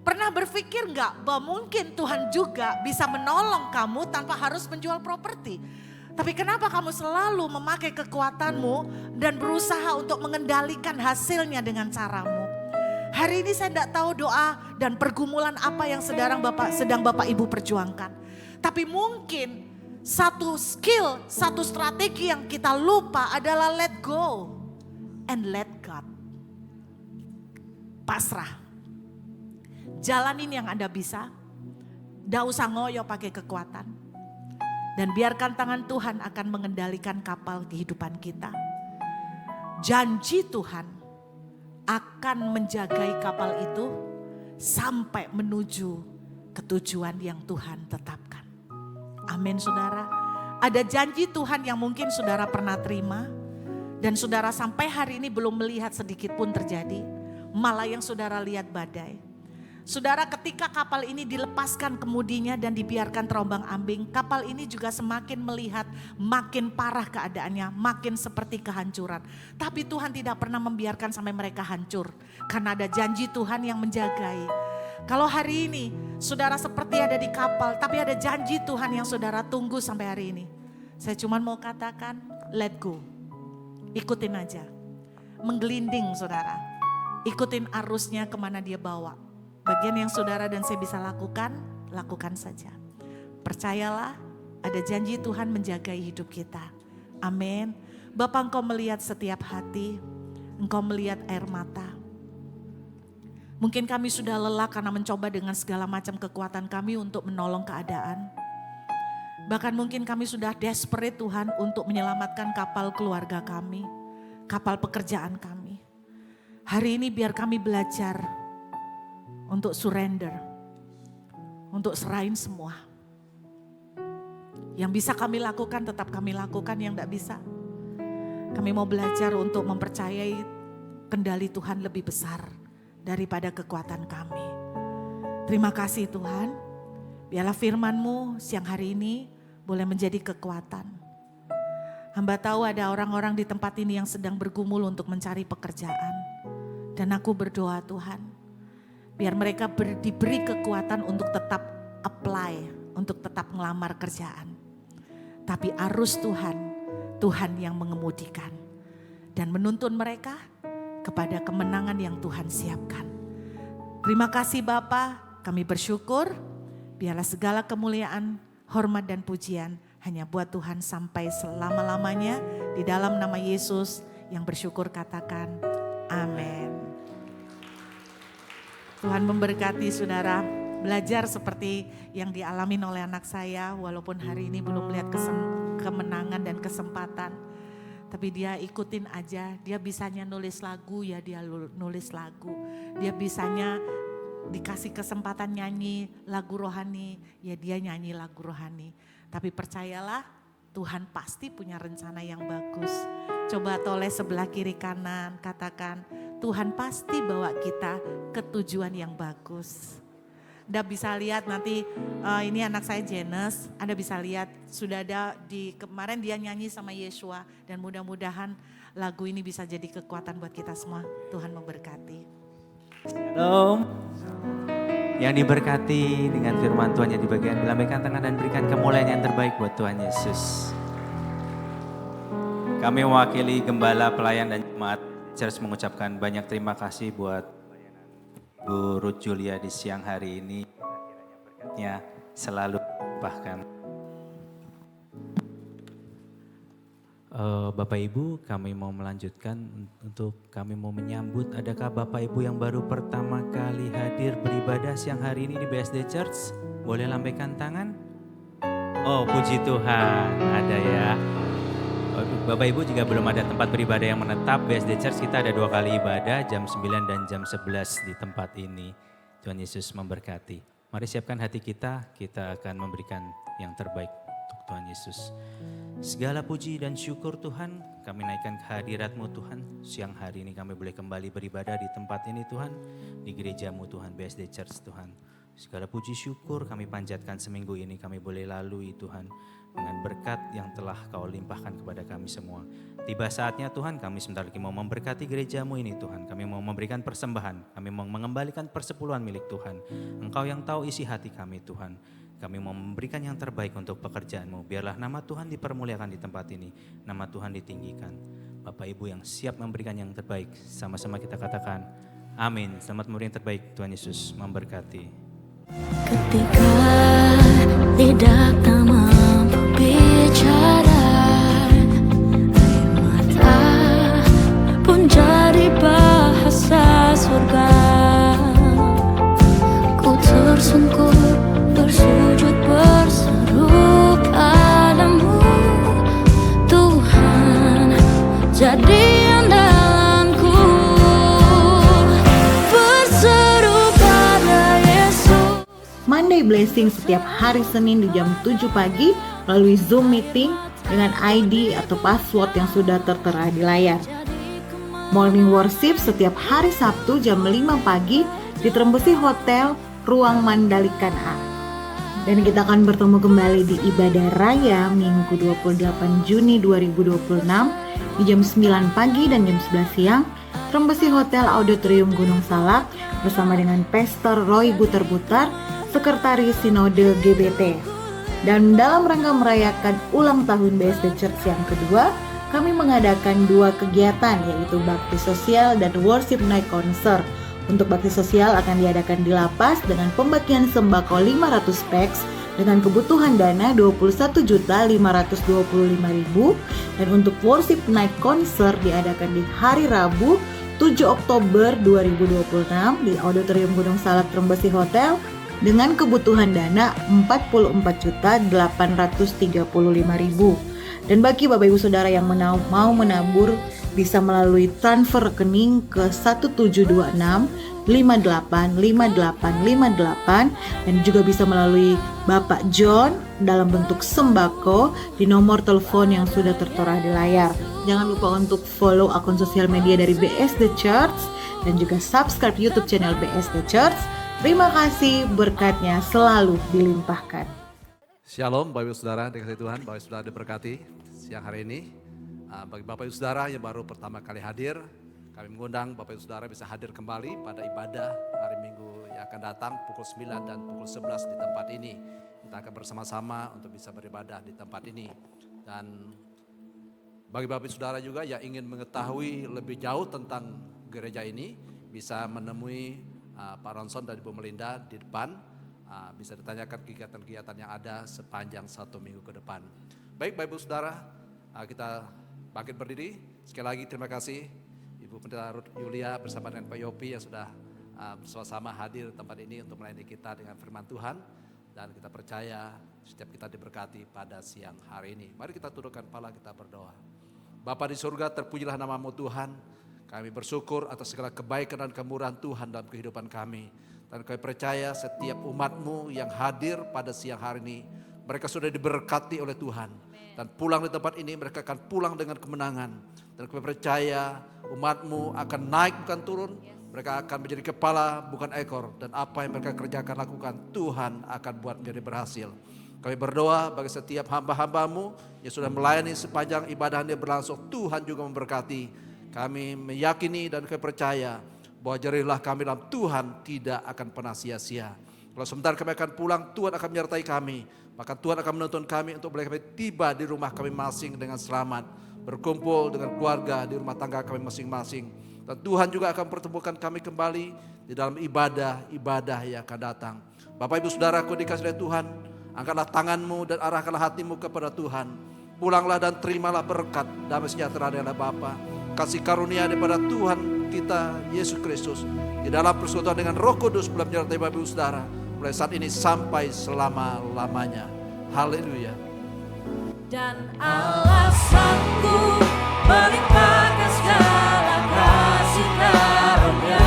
Pernah berpikir enggak bahwa mungkin Tuhan juga bisa menolong kamu tanpa harus menjual properti? Tapi kenapa kamu selalu memakai kekuatanmu dan berusaha untuk mengendalikan hasilnya dengan caramu? Hari ini saya tidak tahu doa dan pergumulan apa yang sedang Bapak Ibu perjuangkan. Tapi mungkin satu skill, satu strategi yang kita lupa adalah let go and let God. Pasrah. Jalanin yang Anda bisa. Tidak usah ngoyo pakai kekuatan. Dan biarkan tangan Tuhan akan mengendalikan kapal kehidupan kita. Janji Tuhan akan menjagai kapal itu sampai menuju ketujuan yang Tuhan tetapkan. Amin saudara. Ada janji Tuhan yang mungkin saudara pernah terima. Dan saudara sampai hari ini belum melihat sedikit pun terjadi. Malah yang saudara lihat badai. Saudara, ketika kapal ini dilepaskan kemudinya dan dibiarkan terombang ambing, kapal ini juga semakin melihat makin parah keadaannya, makin seperti kehancuran. Tapi Tuhan tidak pernah membiarkan sampai mereka hancur, karena ada janji Tuhan yang menjagai. Kalau hari ini saudara seperti ada di kapal, tapi ada janji Tuhan yang saudara tunggu sampai hari ini. Saya cuma mau katakan, let go. Ikutin aja. Menggelinding saudara. Ikutin arusnya kemana dia bawa. Bagian yang saudara dan saya bisa lakukan, lakukan saja. Percayalah, ada janji Tuhan menjagai hidup kita. Amin. Bapa, Engkau melihat setiap hati, Engkau melihat air mata. Mungkin kami sudah lelah karena mencoba dengan segala macam kekuatan kami untuk menolong keadaan. Bahkan mungkin kami sudah desperate Tuhan untuk menyelamatkan kapal keluarga kami, kapal pekerjaan kami. Hari ini biar kami belajar untuk surrender, untuk serahin semua. Yang bisa kami lakukan tetap kami lakukan, yang tidak bisa. Kami mau belajar untuk mempercayai kendali Tuhan lebih besar daripada kekuatan kami. Terima kasih Tuhan, biarlah firman-Mu siang hari ini boleh menjadi kekuatan. Hamba tahu ada orang-orang di tempat ini yang sedang bergumul untuk mencari pekerjaan. Dan aku berdoa Tuhan, biar mereka diberi kekuatan untuk tetap apply, untuk tetap melamar kerjaan. Tapi arus Tuhan, Tuhan yang mengemudikan. Dan menuntun mereka kepada kemenangan yang Tuhan siapkan. Terima kasih Bapa, kami bersyukur. Biarlah segala kemuliaan, hormat dan pujian hanya buat Tuhan sampai selama-lamanya. Di dalam nama Yesus yang bersyukur katakan amin. Tuhan memberkati saudara, belajar seperti yang dialami oleh anak saya, walaupun hari ini belum melihat kemenangan dan kesempatan. Tapi dia ikutin aja, dia bisanya nulis lagu ya dia nulis lagu. Dia bisanya dikasih kesempatan nyanyi lagu rohani, ya dia nyanyi lagu rohani. Tapi percayalah Tuhan pasti punya rencana yang bagus. Coba toleh sebelah kiri kanan, katakan Tuhan pasti bawa kita ke tujuan yang bagus. Anda bisa lihat nanti ini anak saya Jenes, Anda bisa lihat sudah ada di kemarin dia nyanyi sama Yeshua. Dan mudah-mudahan lagu ini bisa jadi kekuatan buat kita semua. Tuhan memberkati. Shalom. Yang diberkati dengan firman Tuhan yang dibagikan, lambaikan tangan dan berikan kemuliaan yang terbaik buat Tuhan Yesus. Kami mewakili gembala, pelayan dan jemaat Church mengucapkan banyak terima kasih buat Bu Ruth Julia di siang hari ini. Berkatnya selalu bahkan. Bapak Ibu, kami mau melanjutkan untuk kami mau menyambut. Adakah Bapak Ibu yang baru pertama kali hadir beribadah siang hari ini di BSD Church? Boleh lambaikan tangan? Oh, puji Tuhan, ada ya. Bapak Ibu juga belum ada tempat beribadah yang menetap. BSD Church kita ada 2 kali ibadah, jam 9 dan jam 11 di tempat ini. Tuhan Yesus memberkati. Mari siapkan hati kita akan memberikan yang terbaik untuk Tuhan Yesus. Segala puji dan syukur Tuhan, kami naikkan kehadirat-Mu Tuhan. Siang hari ini kami boleh kembali beribadah di tempat ini Tuhan, di gereja-Mu Tuhan, BSD Church Tuhan. Segala puji syukur kami panjatkan seminggu ini kami boleh lalui Tuhan, dengan berkat yang telah Kau limpahkan kepada kami semua. Tiba saatnya Tuhan, kami sebentar lagi mau memberkati gereja-Mu ini Tuhan. Kami mau memberikan persembahan, kami mau mengembalikan persepuluhan milik Tuhan. Engkau yang tahu isi hati kami Tuhan. Kami mau memberikan yang terbaik untuk pekerjaan-Mu. Biarlah nama Tuhan dipermuliakan di tempat ini, nama Tuhan ditinggikan. Bapak Ibu yang siap memberikan yang terbaik, sama-sama kita katakan, amin. Selamat memberi yang terbaik, Tuhan Yesus memberkati. Ketika lidah tak mampu bicara, air mata pun jadi bahasa surga. Ku tersungkur bersujud berseru padamu, Tuhan jadi andalanku. Berseru pada Yesus. Monday Blessing setiap hari Senin di jam 7 pagi melalui Zoom meeting dengan ID atau password yang sudah tertera di layar. Morning Worship setiap hari Sabtu jam 5 pagi di Trembesi Hotel Ruang Mandalikan A. Dan kita akan bertemu kembali di Ibadah Raya Minggu 28 Juni 2026 di jam 9 pagi dan jam 11 siang Trembesi Hotel Auditorium Gunung Salak bersama dengan Pastor Roy Buter-Buter, Sekretaris Sinode GBT. Dan dalam rangka merayakan ulang tahun BSD Church yang kedua, kami mengadakan 2 kegiatan, yaitu bakti sosial dan worship night concert. Untuk bakti sosial akan diadakan di lapas dengan pembagian sembako 500 packs dengan kebutuhan dana 21.525.000, dan untuk worship night concert diadakan di hari Rabu 7 Oktober 2026 di Auditorium Gunung Salak Trembesi Hotel dengan kebutuhan dana 44.835.000. Dan bagi Bapak Ibu Saudara yang mau menabur bisa melalui transfer rekening ke 1726 585858 dan juga bisa melalui Bapak John dalam bentuk sembako di nomor telepon yang sudah tertera di layar. Jangan lupa untuk follow akun sosial media dari BSD Church dan juga subscribe YouTube channel BSD Church. Terima kasih, berkatnya selalu dilimpahkan. Shalom Bapak Ibu Saudara, dikasihi Tuhan, Bapak Ibu Saudara diberkati siang hari ini. Bagi Bapak Ibu Saudara yang baru pertama kali hadir, kami mengundang Bapak Ibu Saudara bisa hadir kembali pada ibadah hari Minggu yang akan datang pukul 9 dan pukul 11 di tempat ini. Kita akan bersama-sama untuk bisa beribadah di tempat ini. Dan bagi Bapak Ibu Saudara juga yang ingin mengetahui lebih jauh tentang gereja ini, bisa menemui Pak Ronson dan Ibu Melinda di depan. Bisa ditanyakan kegiatan-kegiatan yang ada sepanjang 1 minggu ke depan. Baik Bapak Ibu Saudara, kita bangkit berdiri. Sekali lagi terima kasih Ibu Pendeta Ruth Yulia bersama dengan Pak Yopi yang sudah bersama-sama hadir di tempat ini untuk melayani kita dengan firman Tuhan. Dan kita percaya setiap kita diberkati pada siang hari ini. Mari kita tundukkan kepala, kita berdoa. Bapa di surga, terpujilah nama-Mu Tuhan. Kami bersyukur atas segala kebaikan dan kemurahan Tuhan dalam kehidupan kami. Dan kami percaya setiap umat-Mu yang hadir pada siang hari ini, mereka sudah diberkati oleh Tuhan. Dan pulang di tempat ini mereka akan pulang dengan kemenangan. Dan kami percaya umat-Mu akan naik bukan turun. Mereka akan menjadi kepala bukan ekor. Dan apa yang mereka kerjakan lakukan Tuhan akan buat menjadi berhasil. Kami berdoa bagi setiap hamba-hamba-Mu yang sudah melayani sepanjang ibadah yang berlangsung. Tuhan juga memberkati. Kami meyakini dan kami percaya bahwa jerilah kami dalam Tuhan tidak akan pernah sia-sia. Kalau sebentar kami akan pulang, Tuhan akan menyertai kami. Maka Tuhan akan menuntun kami untuk boleh kami tiba di rumah kami masing dengan selamat. Berkumpul dengan keluarga di rumah tangga kami masing-masing. Dan Tuhan juga akan pertemukan kami kembali di dalam ibadah-ibadah yang akan datang. Bapak Ibu Saudaraku dikasihi oleh Tuhan, angkatlah tanganmu dan arahkanlah hatimu kepada Tuhan. Pulanglah dan terimalah berkat damai sejahtera dari Bapa. Kasih karunia daripada Tuhan kita Yesus Kristus di dalam persekutuan dengan Roh Kudus belum menyertai Bapak Ibu Saudara mulai saat ini sampai selama-lamanya. Haleluya. Dan alasanku melimpahkan segala kasih karunia,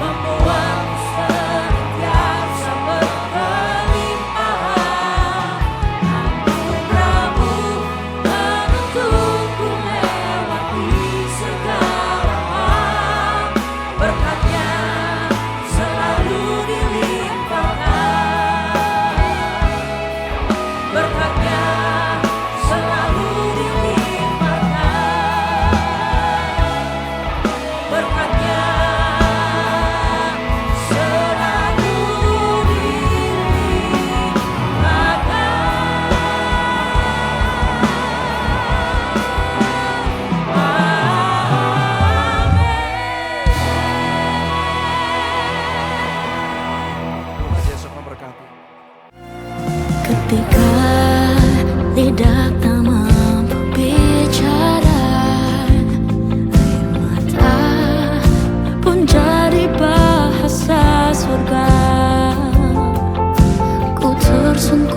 membuatku senantiasa berkelimpahan. Anugerah-Mu menuntunku melewati segala hal, berkat-Nya selalu dilimpahkan, berkat-Nya selalu dilimpahkan. Ketika lidah tak mampu bicara, air mata pun jadi bahasa surga. Ku tersentuh